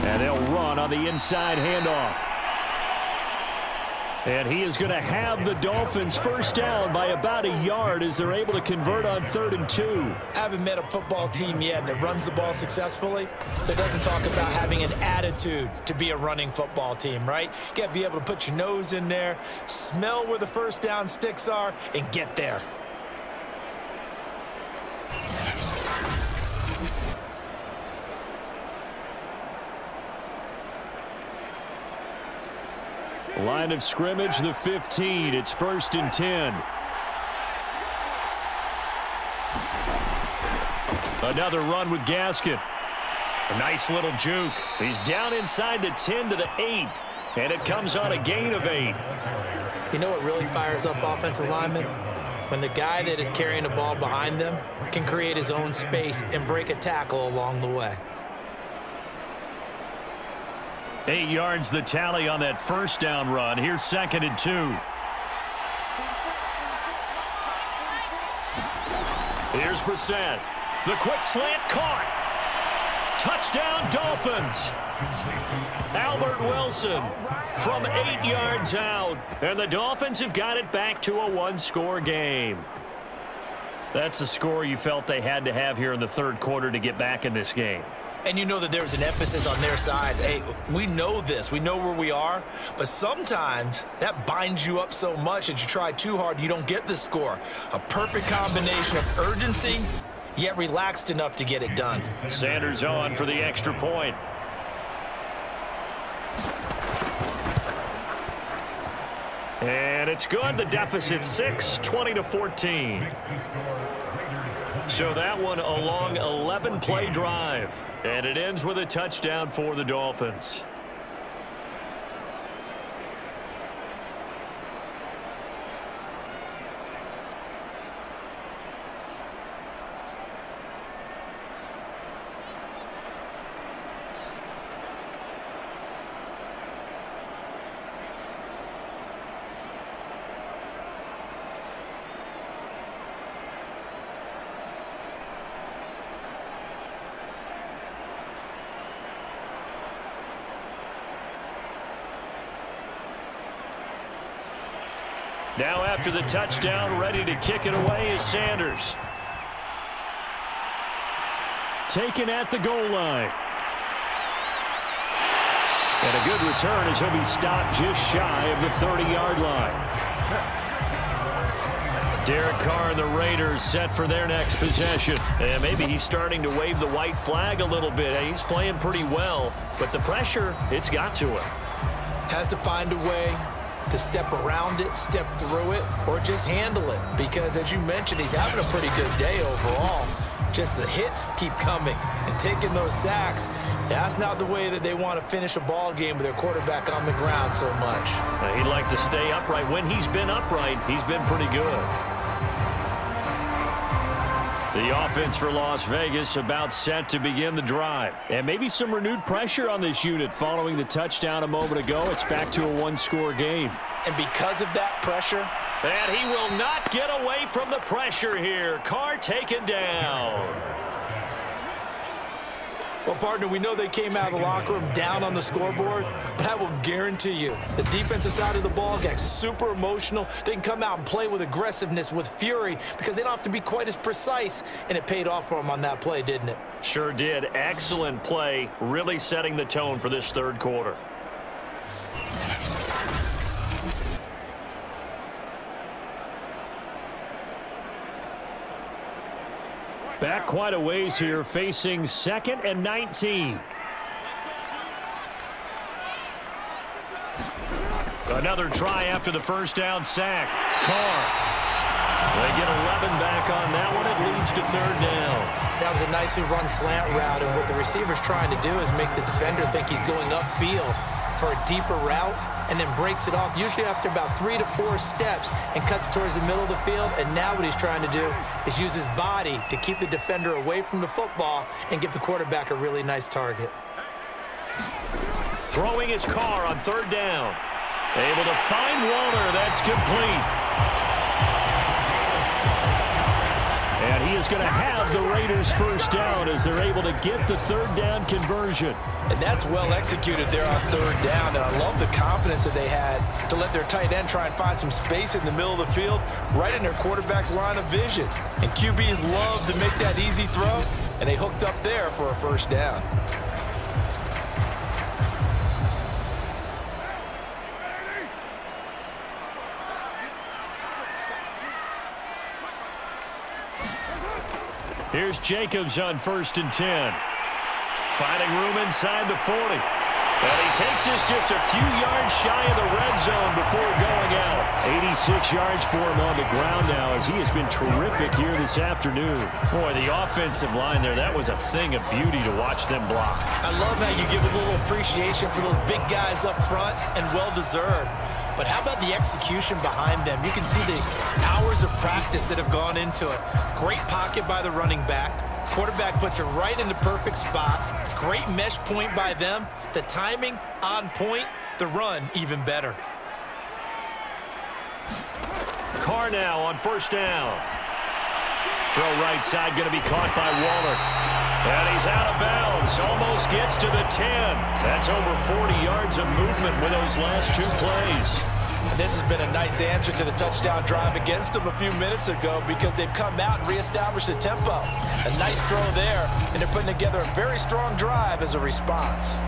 Speaker 2: And they'll run on the inside handoff. And he is going to have the Dolphins 1st down by about a yard as they're able to convert on 3rd and 2.
Speaker 4: I haven't met a football team yet that runs the ball successfully that doesn't talk about having an attitude to be a running football team, right? You got to be able to put your nose in there, smell where the 1st down sticks are, and get there.
Speaker 2: Line of scrimmage, the 15. It's 1st and 10. Another run with Gaskin. A nice little juke. He's down inside the 10 to the 8. And it comes on a gain of 8.
Speaker 4: You know what really fires up offensive linemen? When the guy that is carrying the ball behind them can create his own space and break a tackle along the way.
Speaker 2: 8 yards the tally on that 1st down run. Here's 2nd and 2. Here's Brissett. The quick slant caught. Touchdown, Dolphins. Albert Wilson from 8 yards out. And the Dolphins have got it back to a one-score game. That's the score you felt they had to have here in the third quarter to get back in this game.
Speaker 4: And you know that there was an emphasis on their side. Hey, we know this. We know where we are. But sometimes that binds you up so much that you try too hard, you don't get the score. A perfect combination of urgency, yet relaxed enough to get it done.
Speaker 2: Sanders on for the extra point. And it's good. The deficit 6, 20-14. So that one a long 11-play drive. And it ends with a touchdown for the Dolphins. Now after the touchdown, ready to kick it away is Sanders. Taken at the goal line. And a good return as he'll be stopped just shy of the 30-yard line. Derek Carr and the Raiders set for their next possession. And maybe he's starting to wave the white flag a little bit. He's playing pretty well, but the pressure, it's got to him.
Speaker 4: Has to find a way to step around it, step through it, or just handle it. Because as you mentioned, he's having a pretty good day overall. Just the hits keep coming and taking those sacks. That's not the way that they want to finish a ball game with their quarterback on the ground so much.
Speaker 2: He'd like to stay upright. When he's been upright, he's been pretty good. The offense for Las Vegas about set to begin the drive. And maybe some renewed pressure on this unit following the touchdown a moment ago. It's back to a one-score game.
Speaker 4: And because of that pressure,
Speaker 2: and he will not get away from the pressure here. Carr taken down.
Speaker 4: Well, partner, we know they came out of the locker room down on the scoreboard, but I will guarantee you the defensive side of the ball gets super emotional. They can come out and play with aggressiveness, with fury, because they don't have to be quite as precise, and it paid off for them on that play, didn't it?
Speaker 2: Sure did. Excellent play, really setting the tone for this third quarter. Back quite a ways here, facing 2nd and 19. Another try after the first down sack. Carr. They get 11 back on that one. It leads to 3rd down.
Speaker 4: That was a nicely run slant route, and what the receiver's trying to do is make the defender think he's going upfield for a deeper route, and then breaks it off, usually after about 3 to 4 steps, and cuts towards the middle of the field. And now what he's trying to do is use his body to keep the defender away from the football and give the quarterback a really nice target.
Speaker 2: Throwing his Carr on 3rd down. Able to find Walter. That's complete. And he is going to have the Raiders' first down as they're able to get the 3rd down conversion.
Speaker 4: And that's well executed there on 3rd down. And I love the confidence that they had to let their tight end try and find some space in the middle of the field, right in their quarterback's line of vision. And QBs love to make that easy throw, and they hooked up there for a first down.
Speaker 2: Here's Jacobs on 1st and 10. Finding room inside the 40. And he takes us just a few yards shy of the red zone before going out. 86 yards for him on the ground now as he has been terrific here this afternoon. Boy, the offensive line there, that was a thing of beauty to watch them block.
Speaker 4: I love how you give a little appreciation for those big guys up front, and well-deserved. But how about the execution behind them? You can see the hours of practice that have gone into it. Great pocket by the running back. Quarterback puts it right in the perfect spot. Great mesh point by them. The timing on point. The run even better.
Speaker 2: Carr now on 1st down. Throw right side going to be caught by Waller. And he's out of bounds. offense almost gets to the 10. That's over 40 yards of movement with those last 2 plays.
Speaker 4: And this has been a nice answer to the touchdown drive against them a few minutes ago because they've come out and reestablished the tempo. A nice throw there, and they're putting together a very strong drive as a response.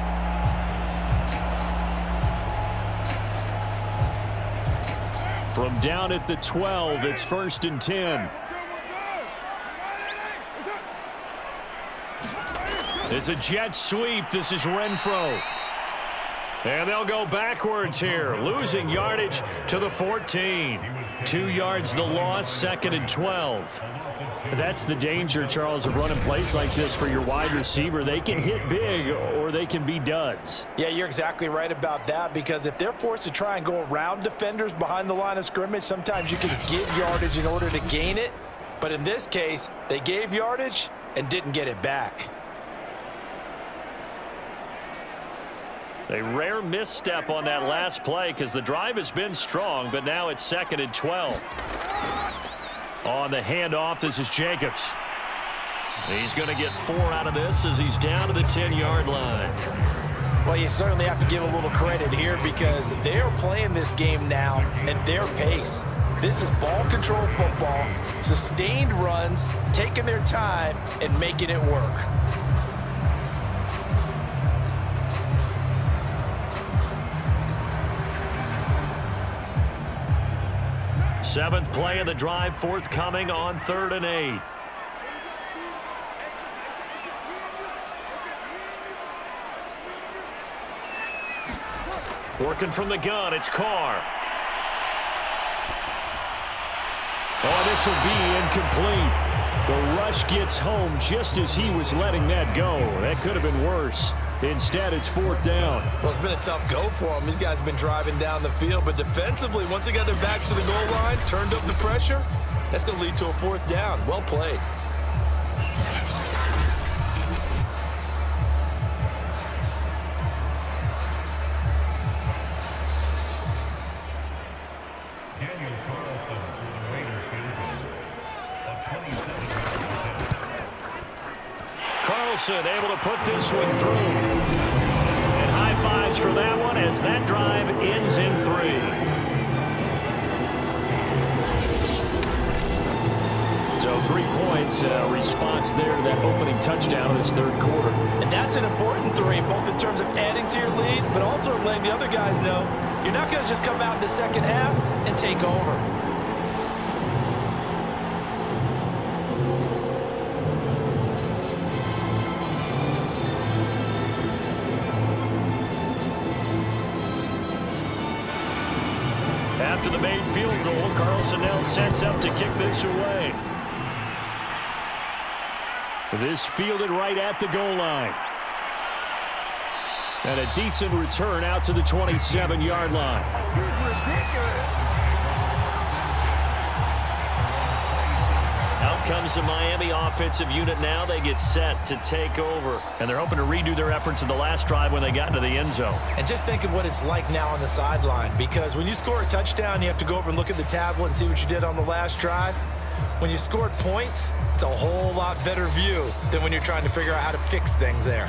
Speaker 2: From down at the 12, it's 1st and 10. It's a jet sweep. This is Renfro. And they'll go backwards here, losing yardage to the 14. 2 yards the loss, 2nd and 12. That's the danger, Charles, of running plays like this for your wide receiver. They can hit big or they can be duds.
Speaker 4: Yeah, you're exactly right about that because if they're forced to try and go around defenders behind the line of scrimmage, sometimes you can give yardage in order to gain it. But in this case, they gave yardage and didn't get it back.
Speaker 2: A rare misstep on that last play because the drive has been strong, but now it's 2nd and 12. On the handoff, this is Jacobs. He's going to get 4 out of this as he's down to the 10-yard line.
Speaker 4: Well, you certainly have to give a little credit here because they're playing this game now at their pace. This is ball control football, sustained runs, taking their time and making it work.
Speaker 2: 7th play of the drive forthcoming on 3rd and 8. Working from the gun, it's Carr. Oh, this will be incomplete. The rush gets home just as he was letting that go. That could have been worse. Instead, it's 4th down.
Speaker 7: Well, it's been a tough go for them. These guys have been driving down the field, but defensively, once they got their backs to the goal line, turned up the pressure, that's going to lead to a 4th down. Well played.
Speaker 2: Carlson able to put this one through. And high fives for that one as that drive ends in 3. So 3 points, response there to that opening touchdown in this 3rd quarter.
Speaker 4: And that's an important 3, both in terms of adding to your lead, but also letting the other guys know you're not going to just come out in the 2nd half and take over.
Speaker 2: After the made field goal, Carlson now sets up to kick this away. This fielded right at the goal line. And a decent return out to the 27-yard line. Out comes the Miami offensive unit now. They get set to take over. And they're hoping to redo their efforts in the last drive when they got into the end zone.
Speaker 4: And just think of what it's like now on the sideline, because when you score a touchdown, you have to go over and look at the tablet and see what you did on the last drive. When you scored points, it's a whole lot better view than when you're trying to figure out how to fix things there.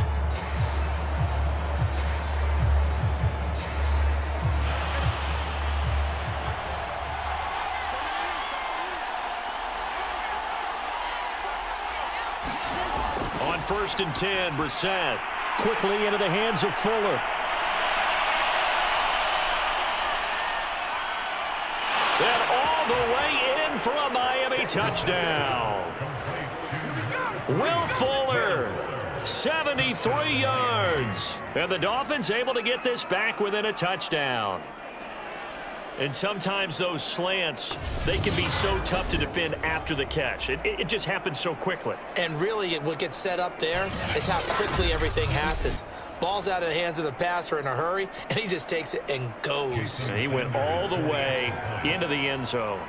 Speaker 2: On 1st and 10, Brissett quickly into the hands of Fuller. And all the way in for a Miami touchdown. Will Fuller, 73 yards. And the Dolphins able to get this back within a touchdown. And sometimes those slants, they can be so tough to defend after the catch. It just happens so quickly.
Speaker 4: And really, what gets set up there is how quickly everything happens. Ball's out of the hands of the passer in a hurry, and he just takes it and goes.
Speaker 2: And he went all the way into the end zone.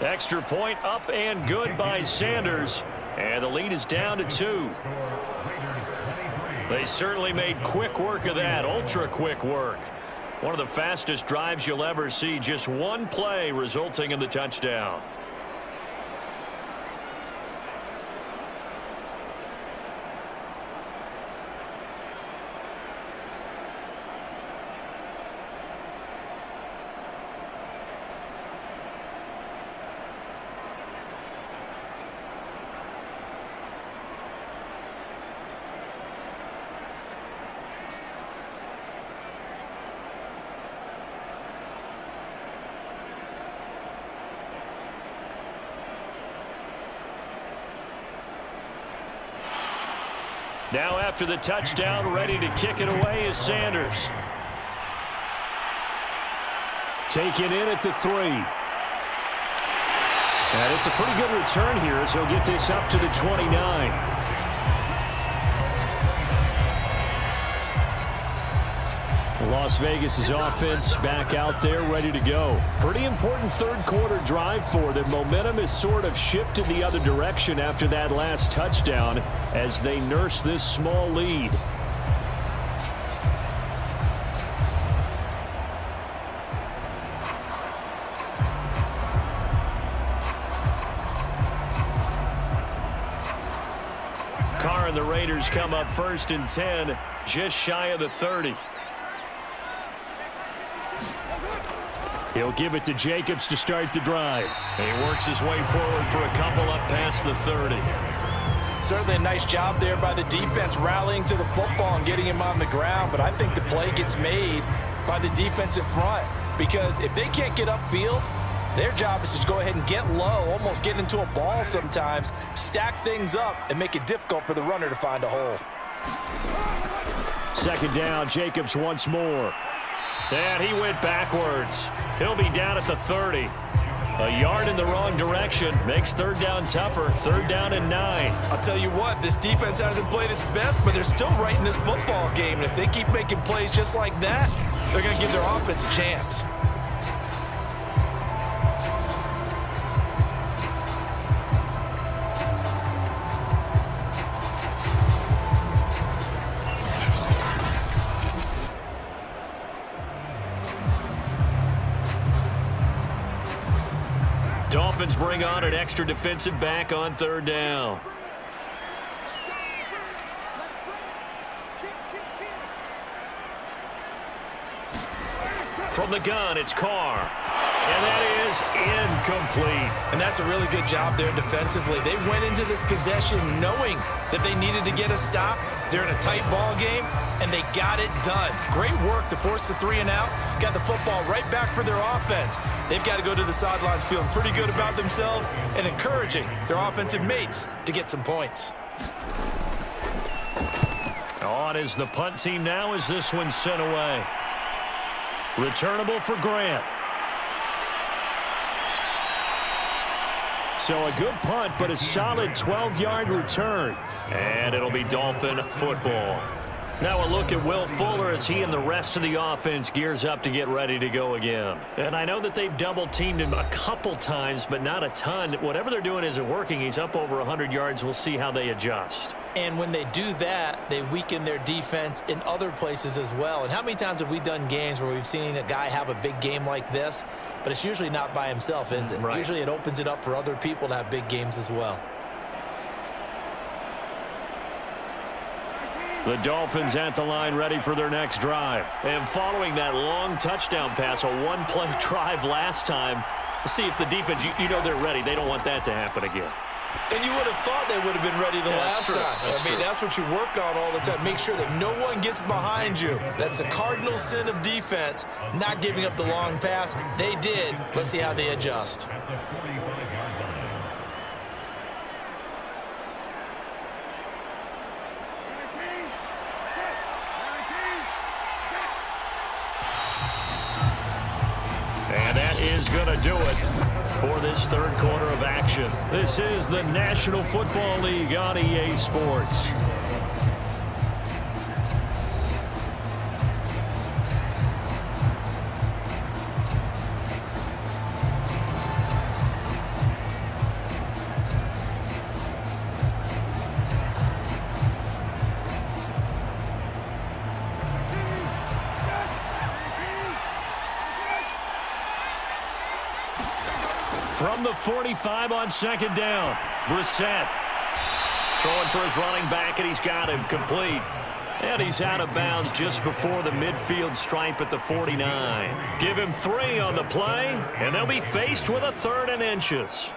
Speaker 2: Extra point up and good by Sanders. And the lead is down to 2. They certainly made quick work of that, ultra-quick work. One of the fastest drives you'll ever see, just one play resulting in the touchdown. Now after the touchdown, ready to kick it away is Sanders. Taken in at the 3. And it's a pretty good return here as he'll get this up to the 29. Las Vegas' offense back out there ready to go. Pretty important third quarter drive for them. Momentum has sort of shifted the other direction after that last touchdown as they nurse this small lead. Carr and the Raiders come up 1st and 10, just shy of the 30. He'll give it to Jacobs to start the drive. And he works his way forward for a couple up past the 30.
Speaker 4: Certainly a nice job there by the defense rallying to the football and getting him on the ground. But I think the play gets made by the defensive front because if they can't get upfield, their job is to go ahead and get low, almost get into a ball sometimes, stack things up, and make it difficult for the runner to find a hole.
Speaker 2: 2nd down, Jacobs once more. And he went backwards. He'll be down at the 30. A yard in the wrong direction makes 3rd down tougher. 3rd down and 9.
Speaker 7: I'll tell you what, this defense hasn't played its best, but they're still right in this football game. And if they keep making plays just like that, they're going to give their offense a chance.
Speaker 2: Dolphins bring on an extra defensive back on 3rd down. From the gun, it's Carr. And that is incomplete.
Speaker 7: And that's a really good job there defensively. They went into this possession knowing that they needed to get a stop. They're in a tight ball game, and they got it done. Great work to force the 3 and out. Got the football right back for their offense. They've got to go to the sidelines feeling pretty good about themselves and encouraging their offensive mates to get some points.
Speaker 2: On is the punt team now as this one's sent away. Returnable for Grant. So a good punt, but a solid 12-yard return. And it'll be Dolphin football. Now a look at Will Fuller as he and the rest of the offense gears up to get ready to go again. And I know that they've double-teamed him a couple times, but not a ton. Whatever they're doing isn't working. He's up over 100 yards. We'll see how they adjust.
Speaker 4: And when they do that, they weaken their defense in other places as well. And how many times have we done games where we've seen a guy have a big game like this, but it's usually not by himself, is it?
Speaker 2: Right.
Speaker 4: Usually it opens it up for other people to have big games as well.
Speaker 2: The Dolphins at the line ready for their next drive. And following that long touchdown pass, a one-play drive last time, let's see if the defense, you know they're ready. They don't want that to happen again.
Speaker 7: And you would have thought they would have been ready the last time. I mean, that's what you work on all the time. Make sure that no one gets behind you. That's the cardinal sin of defense, not giving up the long pass. They did. Let's see how they adjust.
Speaker 2: And that is going to do it for this third quarter of action. This is the National Football League on EA Sports. From the 45 on second down, Brissett throwing for his running back, and he's got him complete. And he's out of bounds just before the midfield stripe at the 49. Give him 3 on the play, and they'll be faced with a 3rd and inches.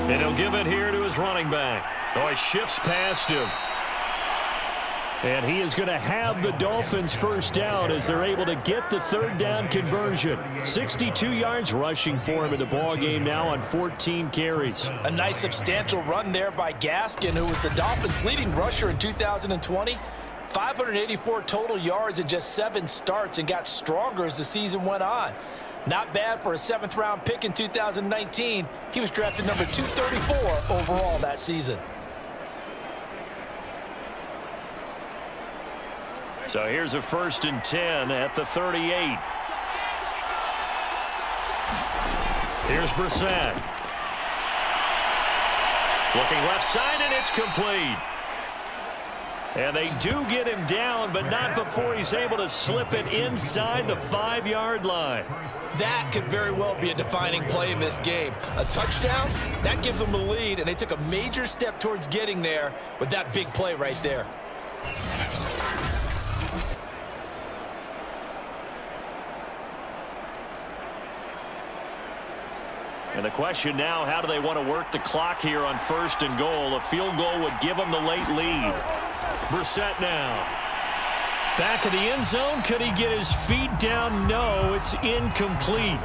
Speaker 2: And he'll give it here to his running back. Oh, he shifts past him. And he is going to have the Dolphins first down as they're able to get the third down conversion. 62 yards rushing for him in the ball game now on 14 carries.
Speaker 4: A nice substantial run there by Gaskin, who was the Dolphins' leading rusher in 2020. 584 total yards in just 7 starts and got stronger as the season went on. Not bad for a 7th-round pick in 2019. He was drafted number 234 overall that season.
Speaker 2: So here's a 1st and 10 at the 38. Here's Brissett. Looking left side, and it's complete. And they do get him down, but not before he's able to slip it inside the 5-yard line.
Speaker 7: That could very well be a defining play in this game. A touchdown, that gives them a lead, and they took a major step towards getting there with that big play right there.
Speaker 2: And the question now, how do they want to work the clock here on 1st and goal? A field goal would give them the late lead. Brissett now. Back of the end zone. Could he get his feet down? No, it's incomplete.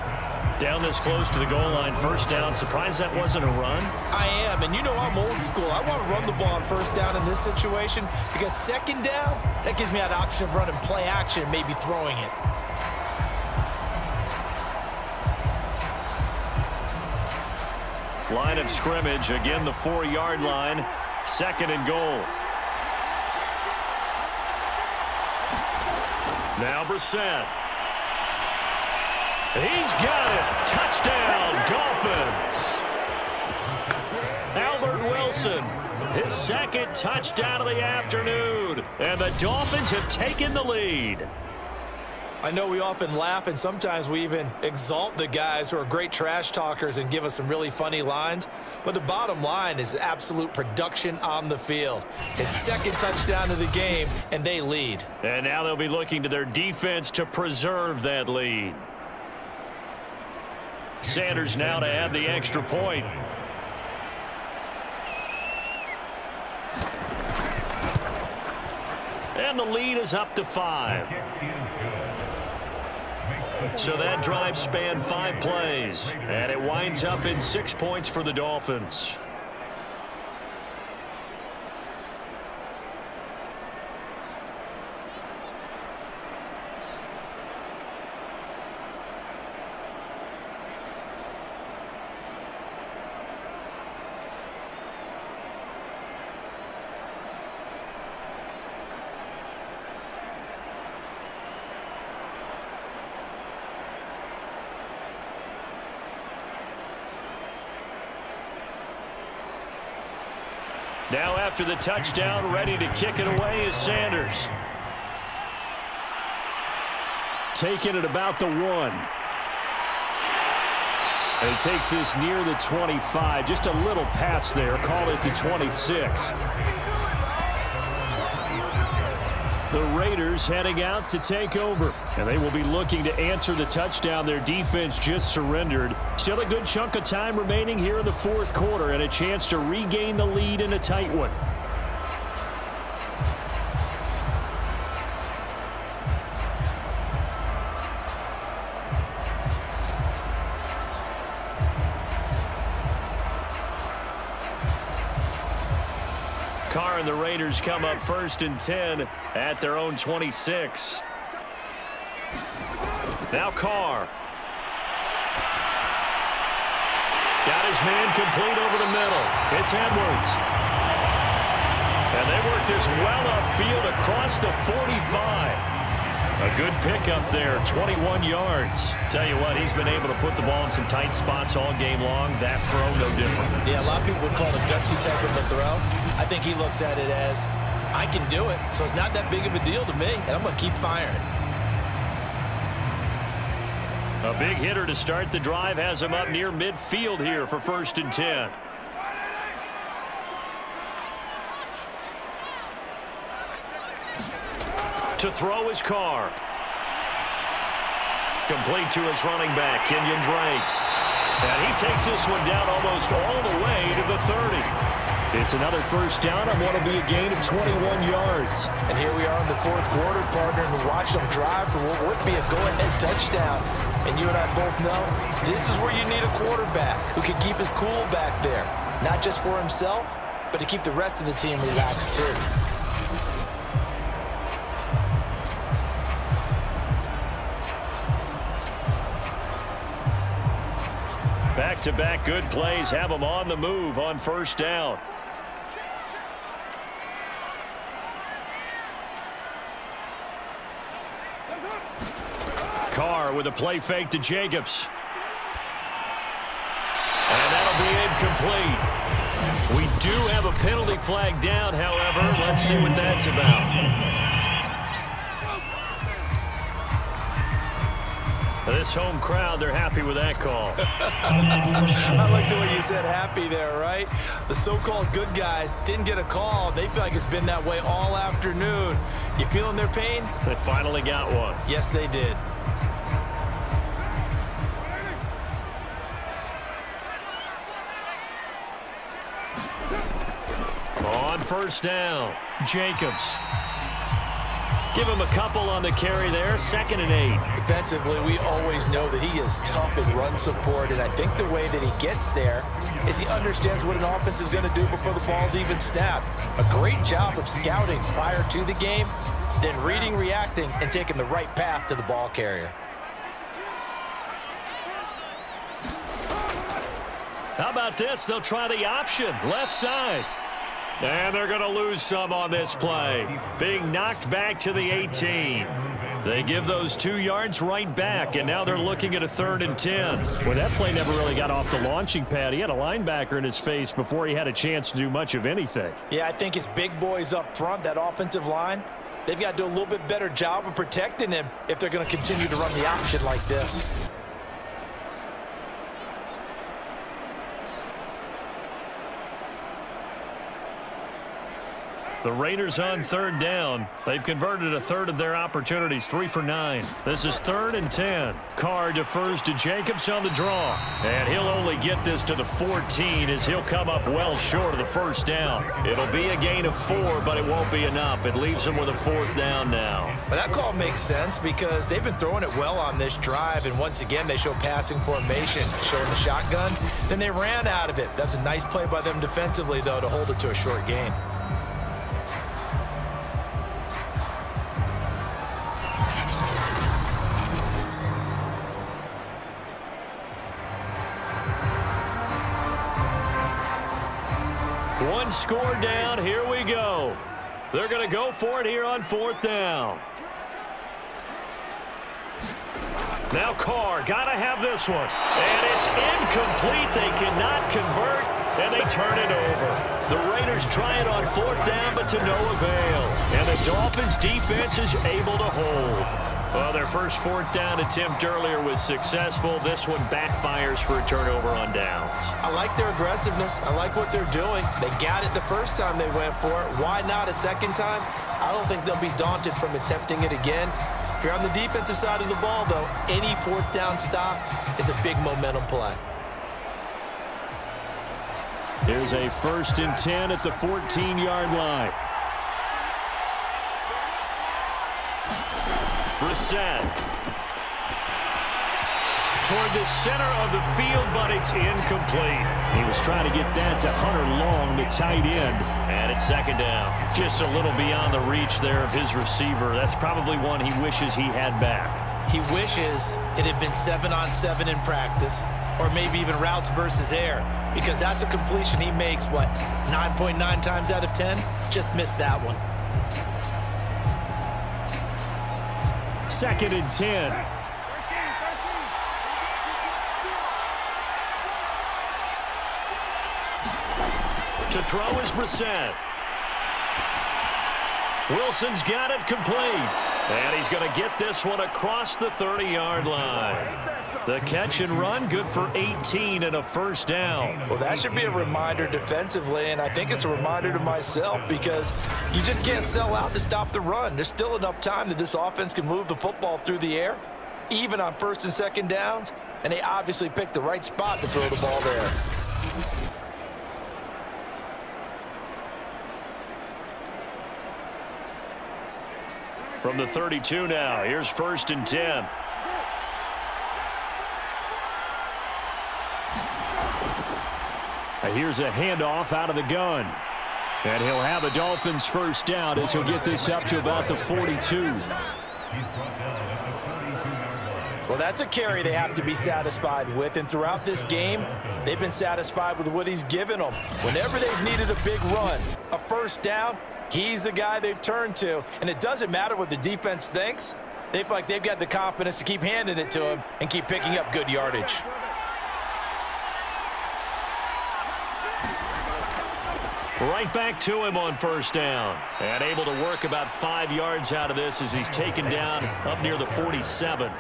Speaker 2: Down this close to the goal line, 1st down. Surprised that wasn't a run?
Speaker 7: I am, and you know I'm old school. I want to run the ball on 1st down in this situation because 2nd down, that gives me that option of running play action and maybe throwing it.
Speaker 2: Line of scrimmage, again the 4-yard line, 2nd and goal. Now Brissett. He's got it. Touchdown, Dolphins. Albert Wilson, his 2nd touchdown of the afternoon. And the Dolphins have taken the lead.
Speaker 7: I know we often laugh, and sometimes we even exalt the guys who are great trash talkers and give us some really funny lines. But the bottom line is absolute production on the field. His 2nd touchdown of the game, and they lead.
Speaker 2: And now they'll be looking to their defense to preserve that lead. Sanders now to add the extra point. And the lead is up to 5. So that drive spanned 5 plays, and it winds up in 6 points for the Dolphins. Now after the touchdown, ready to kick it away is Sanders. Taking it about the 1. And he takes this near the 25. Just a little pass there. Call it the 26. The Raiders heading out to take over. And they will be looking to answer the touchdown their defense just surrendered. Still a good chunk of time remaining here in the 4th quarter and a chance to regain the lead in a tight one. Carr and the Raiders come up 1st and 10 at their own 26. Now Carr. Got his man complete over the middle. It's Edwards. And they work this well upfield across the 45. A good pickup there, 21 yards. Tell you what, he's been able to put the ball in some tight spots all game long. That throw, no different.
Speaker 4: Yeah, a lot of people would call it a gutsy type of a throw. I think he looks at it as, I can do it, so it's not that big of a deal to me, and I'm going to keep firing.
Speaker 2: A big hitter to start the drive has him up near midfield here for 1st and 10. To throw his Carr. Complete to his running back, Kenyon Drake. And he takes this one down almost all the way to the 30. It's another first down on what will be a gain of 21 yards.
Speaker 4: And here we are in the fourth quarter, partner, and we watched them drive for what would be a go-ahead touchdown. And you and I both know this is where you need a quarterback who can keep his cool back there, not just for himself, but to keep the rest of the team relaxed too.
Speaker 2: Back-to-back good plays have them on the move on first down. Carr with a play fake to Jacobs. And that'll be incomplete. We do have a penalty flag down, however. Let's see what that's about. This home crowd, they're happy with that call.
Speaker 7: I like the way you said happy there, right? The so-called good guys didn't get a call. They feel like it's been that way all afternoon. You feeling their pain?
Speaker 2: They finally got one.
Speaker 7: Yes, they did.
Speaker 2: On first down, Jacobs. Give him a couple on the carry there, 2nd and 8.
Speaker 4: Defensively, we always know that he is tough in run support, and I think the way that he gets there is he understands what an offense is going to do before the ball's even snapped. A great job of scouting prior to the game, then reading, reacting, and taking the right path to the ball carrier.
Speaker 2: How about this? They'll try the option, left side. And they're going to lose some on this play. Being knocked back to the 18. They give those 2 yards right back, and now they're looking at a 3rd and 10. Well, that play never really got off the launching pad. He had a linebacker in his face before he had a chance to do much of anything.
Speaker 4: Yeah, I think his big boys up front, that offensive line, they've got to do a little bit better job of protecting him if they're going to continue to run the option like this.
Speaker 2: The Raiders on 3rd down. They've converted a 1/3 of their opportunities, 3 for 9. This is 3rd and 10. Carr defers to Jacobs on the draw. And he'll only get this to the 14 as he'll come up well short of the first down. It'll be a gain of 4, but it won't be enough. It leaves him with a 4th down now.
Speaker 4: But that call makes sense because they've been throwing it well on this drive, and once again, they show passing formation, showing the shotgun. Then they ran out of it. That's a nice play by them defensively, though, to hold it to a short gain.
Speaker 2: One score down. Here we go. They're going to go for it here on 4th down. Now Carr, got to have this one. And it's incomplete. They cannot convert, and they turn it over. The Raiders try it on 4th down, but to no avail. And the Dolphins' defense is able to hold. Well, their first 4th down attempt earlier was successful. This one backfires for a turnover on downs.
Speaker 4: I like their aggressiveness. I like what they're doing. They got it the first time they went for it. Why not a second time? I don't think they'll be daunted from attempting it again. If you're on the defensive side of the ball, though, any 4th down stop is a big momentum play.
Speaker 2: Here's a 1st and 10 at the 14-yard line. Brissett toward the center of the field, but it's incomplete. He was trying to get that to Hunter Long, the tight end. And it's 2nd down. Just a little beyond the reach there of his receiver. That's probably one he wishes he had back.
Speaker 4: He wishes it had been 7-on-7 in practice, or maybe even routes versus air, because that's a completion he makes, what, 9.9 times out of 10? Just missed that one.
Speaker 2: 2nd and 10. To throw is Brissett. Wilson's got it complete. And he's going to get this one across the 30-yard line. The catch and run, good for 18 and a 1st down.
Speaker 4: Well, that should be a reminder defensively, and I think it's a reminder to myself because you just can't sell out to stop the run. There's still enough time that this offense can move the football through the air, even on 1st and 2nd downs, and they obviously picked the right spot to throw the ball there.
Speaker 2: From the 32 now, here's 1st and 10. Here's a handoff out of the gun. And he'll have a Dolphins first down as he'll get this up to about the 42.
Speaker 4: Well, that's a carry they have to be satisfied with. And throughout this game, they've been satisfied with what he's given them. Whenever they've needed a big run, a first down, he's the guy they've turned to. And it doesn't matter what the defense thinks. They feel like they've got the confidence to keep handing it to him and keep picking up good yardage.
Speaker 2: Right back to him on first down. And able to work about 5 yards out of this as he's taken down up near the 47.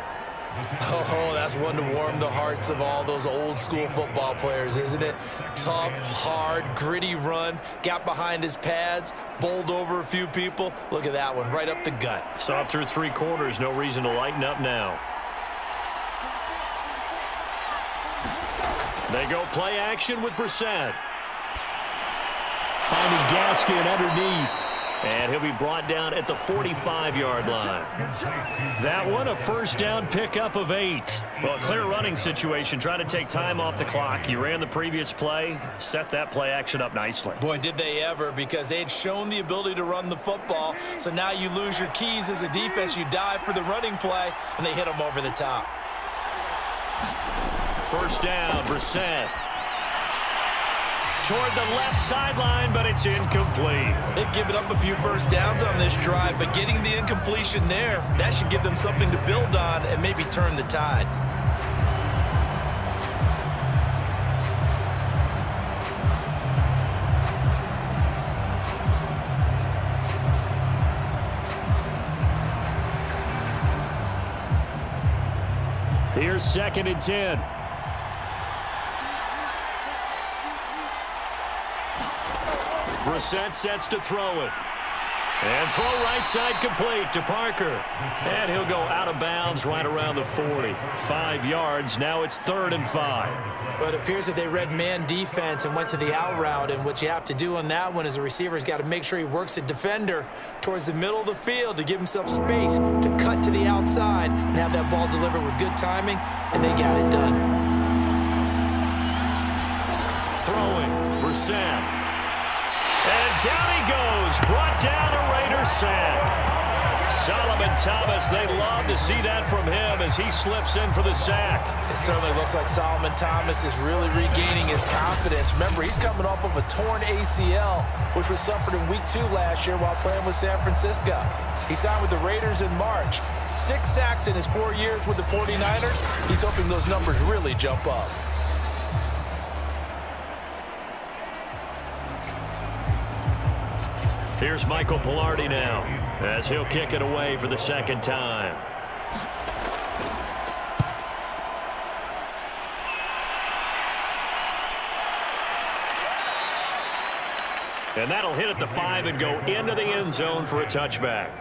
Speaker 4: Oh, that's one to warm the hearts of all those old school football players, isn't it? Tough, hard, gritty run, got behind his pads, bowled over a few people. Look at that one, right up the gut.
Speaker 2: Saw it through 3 quarters, no reason to lighten up now. They go play action with Brissett. Finding Gaskin underneath. And he'll be brought down at the 45-yard line. That one, a first down pickup of 8. Well, a clear running situation. Trying to take time off the clock. You ran the previous play, set that play action up nicely.
Speaker 4: Boy, did they ever, because they had shown the ability to run the football. So now you lose your keys as a defense. You dive for the running play, and they hit them over the top.
Speaker 2: First down, Brissett. Toward the left sideline, but it's incomplete.
Speaker 4: They've given up a few first downs on this drive, but getting the incompletion there, that should give them something to build on and maybe turn the tide.
Speaker 2: Here's 2nd and 10. Brissett sets to throw it. And throw right side complete to Parker. And he'll go out of bounds right around the 40. 5 yards. Now it's 3rd and 5.
Speaker 4: But it appears that they read man defense and went to the out route. And what you have to do on that one is the receiver's got to make sure he works the defender towards the middle of the field to give himself space to cut to the outside and have that ball delivered with good timing. And they got it done.
Speaker 2: Throwing. Brissett. And down he goes, brought down a Raider sack. Solomon Thomas, they love to see that from him as he slips in for the sack.
Speaker 4: It certainly looks like Solomon Thomas is really regaining his confidence. Remember, he's coming off of a torn ACL, which was suffered in week 2 last year while playing with San Francisco. He signed with the Raiders in March. 6 sacks in his 4 years with the 49ers. He's hoping those numbers really jump up.
Speaker 2: Here's Michael Pilardi now as he'll kick it away for the 2nd time. And that'll hit at the 5 and go into the end zone for a touchback.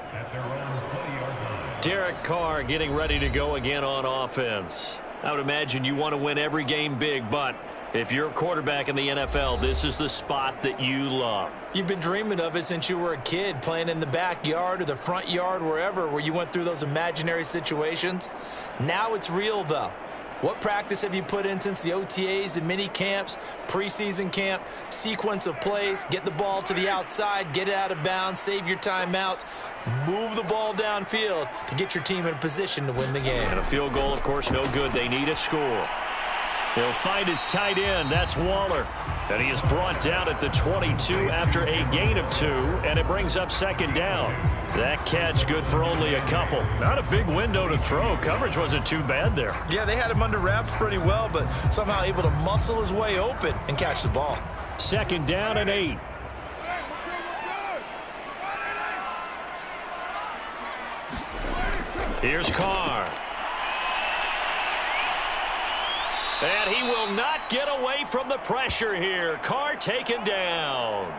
Speaker 2: Derek Carr getting ready to go again on offense. I would imagine you want to win every game big, but if you're a quarterback in the NFL, this is the spot that you love.
Speaker 4: You've been dreaming of it since you were a kid, playing in the backyard or the front yard, wherever, where you went through those imaginary situations. Now it's real, though. What practice have you put in since the OTAs, the mini camps, preseason camp, sequence of plays, get the ball to the outside, get it out of bounds, save your timeouts, move the ball downfield to get your team in a position to win the game.
Speaker 2: And a field goal, of course, no good. They need a score. He'll find his tight end. That's Waller. And he is brought down at the 22 after a gain of 2, and it brings up 2nd down. That catch good for only a couple. Not a big window to throw. Coverage wasn't too bad there.
Speaker 4: Yeah, they had him under wraps pretty well, but somehow able to muscle his way open and catch the ball.
Speaker 2: 2nd down and 8. Here's Carr. And he will not get away from the pressure here. Carr taken down.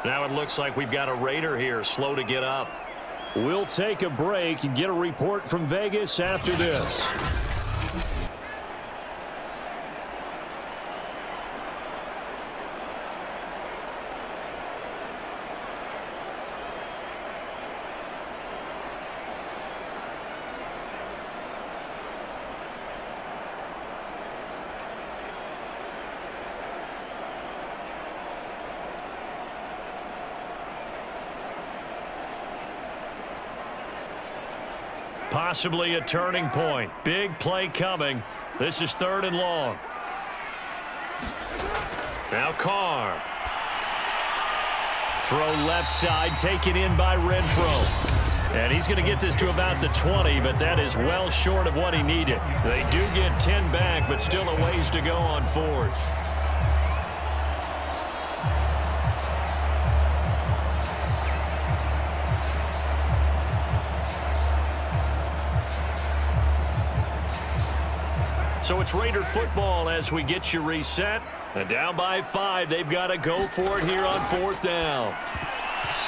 Speaker 2: Now it looks like we've got a Raider here, slow to get up. We'll take a break and get a report from Vegas after this. Possibly a turning point. Big play coming. This is 3rd and long. Now Carr. Throw left side, taken in by Renfro. And he's going to get this to about the 20, but that is well short of what he needed. They do get 10 back, but still a ways to go on 4th. So it's Raider football as we get you reset. And down by 5, they've got to go for it here on 4th down.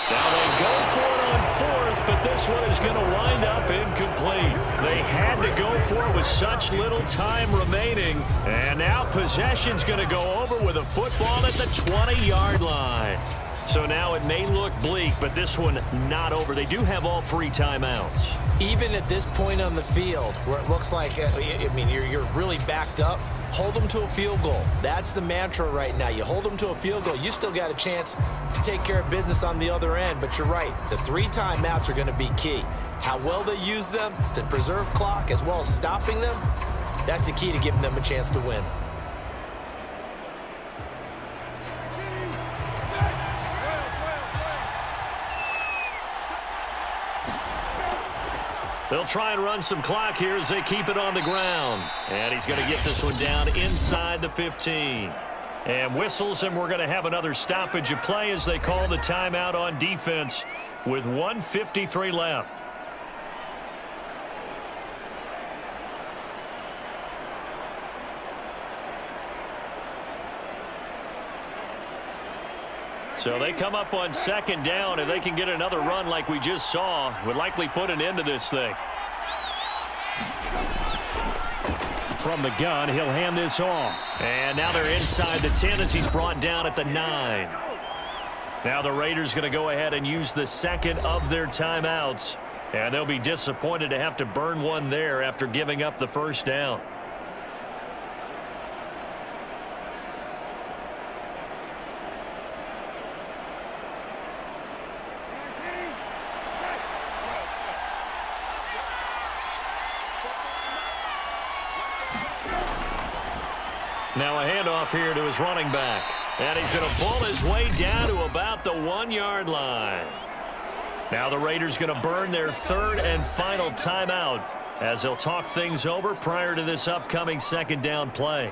Speaker 2: Now they go for it on 4th, but this one is going to wind up incomplete. They had to go for it with such little time remaining. And now possession's going to go over with a football at the 20-yard line. So now it may look bleak, but this one not over. They do have all 3 timeouts.
Speaker 4: Even at this point on the field, where it looks like, you're really backed up, hold them to a field goal. That's the mantra right now. You hold them to a field goal, you still got a chance to take care of business on the other end. But you're right, the 3 timeouts are going to be key. How well they use them to preserve clock as well as stopping them, that's the key to giving them a chance to win.
Speaker 2: They'll try and run some clock here as they keep it on the ground. And he's going to get this one down inside the 15. And whistles, and we're going to have another stoppage of play as they call the timeout on defense with 1:53 left. So they come up on 2nd down. If they can get another run like we just saw, would likely put an end to this thing. From the gun, he'll hand this off. And now they're inside the 10 as he's brought down at the 9. Now the Raiders going to go ahead and use the 2nd of their timeouts. And they'll be disappointed to have to burn one there after giving up the 1st down. Now a handoff here to his running back. And he's going to pull his way down to about the 1-yard line. Now the Raiders going to burn their 3rd and final timeout as they'll talk things over prior to this upcoming 2nd down play.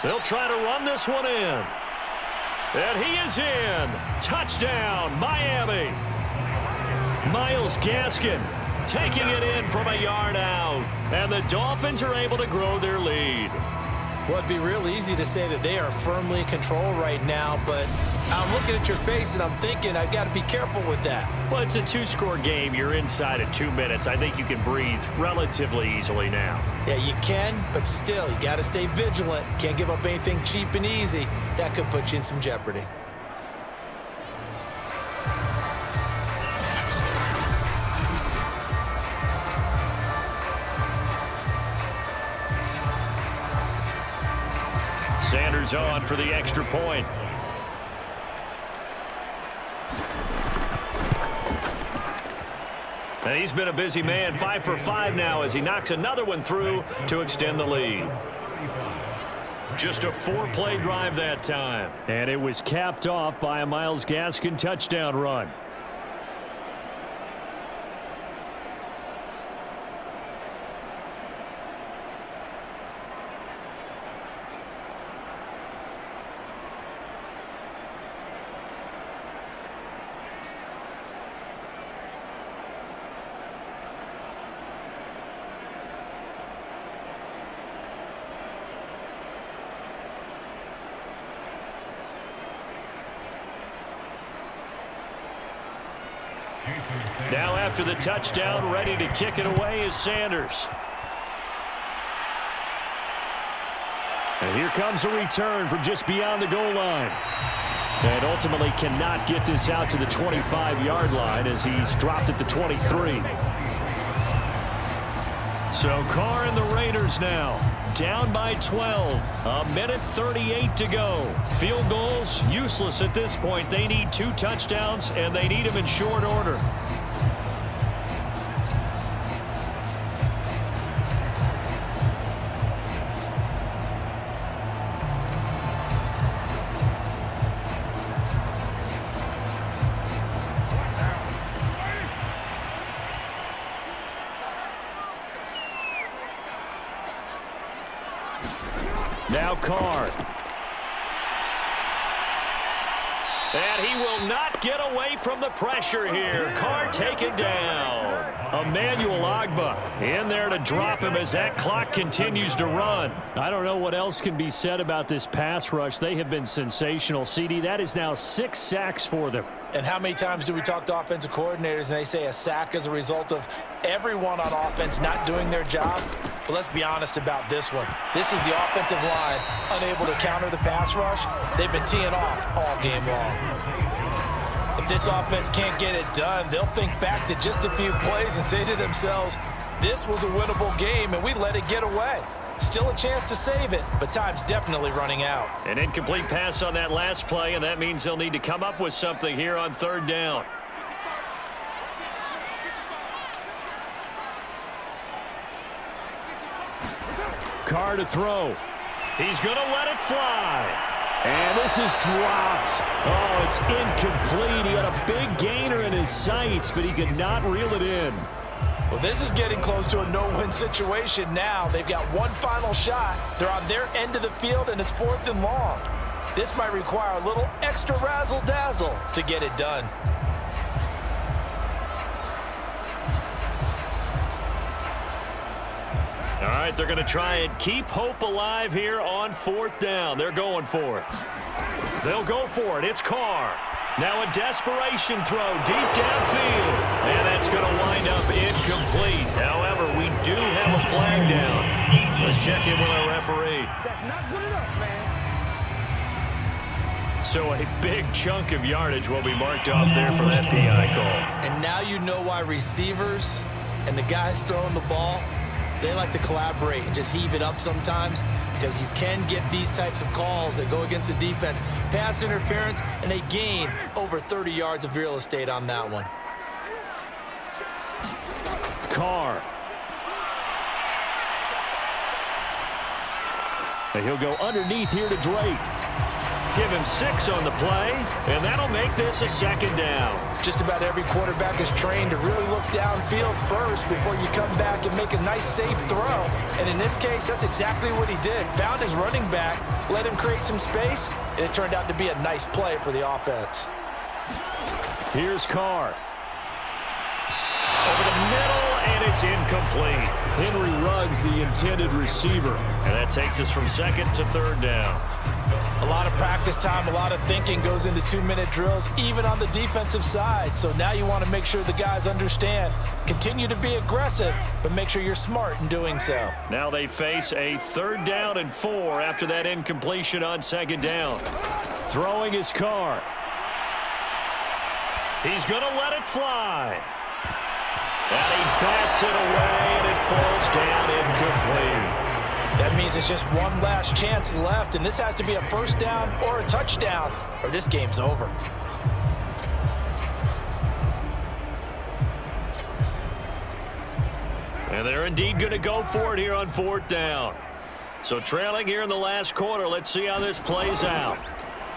Speaker 2: They'll try to run this one in. And he is in. Touchdown, Miami. Myles Gaskin taking it in from a yard out. And the Dolphins are able to grow their lead.
Speaker 4: Well, it'd be real easy to say that they are firmly in control right now, but I'm looking at your face and I'm thinking I've got to be careful with that.
Speaker 2: Well, it's a 2-score game. You're inside at 2 minutes. I think you can breathe relatively easily now.
Speaker 4: Yeah, you can, but still, you got to stay vigilant. Can't give up anything cheap and easy. That could put you in some jeopardy.
Speaker 2: Sanders on for the extra point. And he's been a busy man, 5 for 5 now as he knocks another one through to extend the lead. Just a 4-play drive that time. And it was capped off by a Myles Gaskin touchdown run. Now after the touchdown, ready to kick it away is Sanders. And here comes a return from just beyond the goal line. And ultimately cannot get this out to the 25-yard line as he's dropped at the 23. So Carr and the Raiders now down by 12. A minute 38 to go. Field goals useless at this point. They need 2 touchdowns, and they need them in short order. Now Carr. And he will not get away from the pressure here. Carr taken down. Emmanuel Ogbah in there to drop him as that clock continues to run. I don't know what else can be said about this pass rush. They have been sensational. CD, that is now 6 sacks for them.
Speaker 4: And how many times do we talk to offensive coordinators and they say a sack is a result of everyone on offense not doing their job? But let's be honest about this one. This is the offensive line unable to counter the pass rush. They've been teeing off all game long. If this offense can't get it done, they'll think back to just a few plays and say to themselves, this was a winnable game and we let it get away. Still a chance to save it, but time's definitely running out.
Speaker 2: An incomplete pass on that last play, and that means they'll need to come up with something here on 3rd down. Carr to throw. He's going to let it fly. And this is dropped. Oh, it's incomplete. He had a big gainer in his sights, but he could not reel it in.
Speaker 4: Well, this is getting close to a no-win situation now. They've got one final shot. They're on their end of the field, and it's 4th and long. This might require a little extra razzle-dazzle to get it done.
Speaker 2: All right, they're going to try and keep hope alive here on 4th down. They're going for it. They'll go for it. It's Carr. Now a desperation throw deep downfield. And that's going to wind up incomplete. However, we do have a flag down. Let's check in with our referee.
Speaker 6: That's not good enough, man.
Speaker 2: So a big chunk of yardage will be marked off there for that PI call.
Speaker 4: And now you know why receivers and the guys throwing the ball, they like to collaborate and just heave it up sometimes, because you can get these types of calls that go against the defense. Pass interference, and they gain over 30 yards of real estate on that one.
Speaker 2: Carr. And he'll go underneath here to Drake. Give him 6 on the play, and that'll make this a 2nd down.
Speaker 4: Just about every quarterback is trained to really look downfield first before you come back and make a nice, safe throw. And in this case, that's exactly what he did. Found his running back, let him create some space, and it turned out to be a nice play for the offense.
Speaker 2: Here's Carr. Over the middle, and it's incomplete. Henry Ruggs, the intended receiver. And that takes us from 2nd to 3rd down.
Speaker 4: A lot of practice time, a lot of thinking goes into 2-minute drills, even on the defensive side. So now you want to make sure the guys understand. Continue to be aggressive, but make sure you're smart in doing so.
Speaker 2: Now they face a 3rd down and 4 after that incompletion on 2nd down. Throwing his Carr. He's going to let it fly. And he bats it away, and it falls down incomplete.
Speaker 4: That means it's just one last chance left, and this has to be a 1st down or a touchdown, or this game's over.
Speaker 2: And they're indeed going to go for it here on 4th down. So trailing here in the last quarter, let's see how this plays out.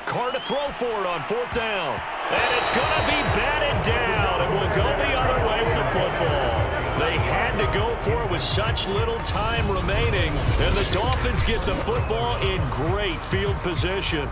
Speaker 2: Carr to throw for it on 4th down. And it's going to be batted down, and will go the other way with the football. They had to go for it with such little time remaining, and the Dolphins get the football in great field position.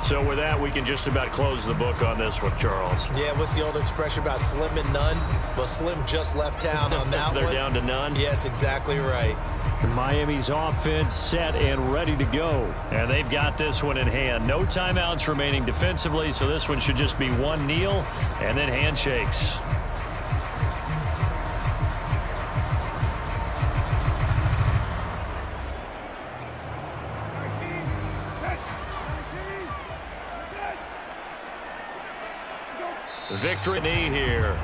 Speaker 2: So with that, we can just about close the book on this one, Charles.
Speaker 4: Yeah, what's the old expression about slim and none? Well, Slim just left town on that
Speaker 2: They're
Speaker 4: one.
Speaker 2: down to none?
Speaker 4: Yes, exactly right.
Speaker 2: Miami's offense set and ready to go. And they've got this one in hand. No timeouts remaining defensively, so this one should just be one kneel and then handshakes. Victory knee here.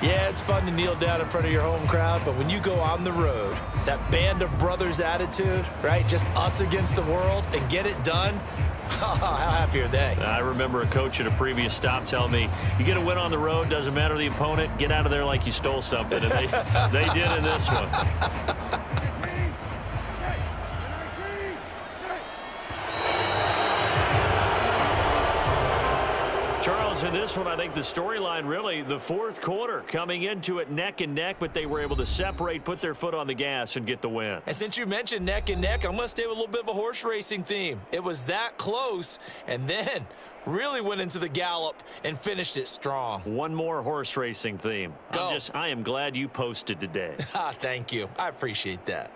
Speaker 4: Yeah, it's fun to kneel down in front of your home crowd, but when you go on the road, that band of brothers attitude, right? Just us against the world and get it done. How happy are they?
Speaker 2: I remember a coach at a previous stop telling me, you get a win on the road, doesn't matter the opponent, get out of there like you stole something. And they did in this one. Charles, in this one, I think the storyline really, the fourth quarter, coming into it neck and neck, but they were able to separate, put their foot on the gas, and get the win.
Speaker 4: And since you mentioned neck and neck, I'm going to stay with a little bit of a horse racing theme. It was that close, and then really went into the gallop and finished it strong.
Speaker 2: One more horse racing theme.
Speaker 4: Go.
Speaker 2: I am glad you posted today.
Speaker 4: Thank you. I appreciate that.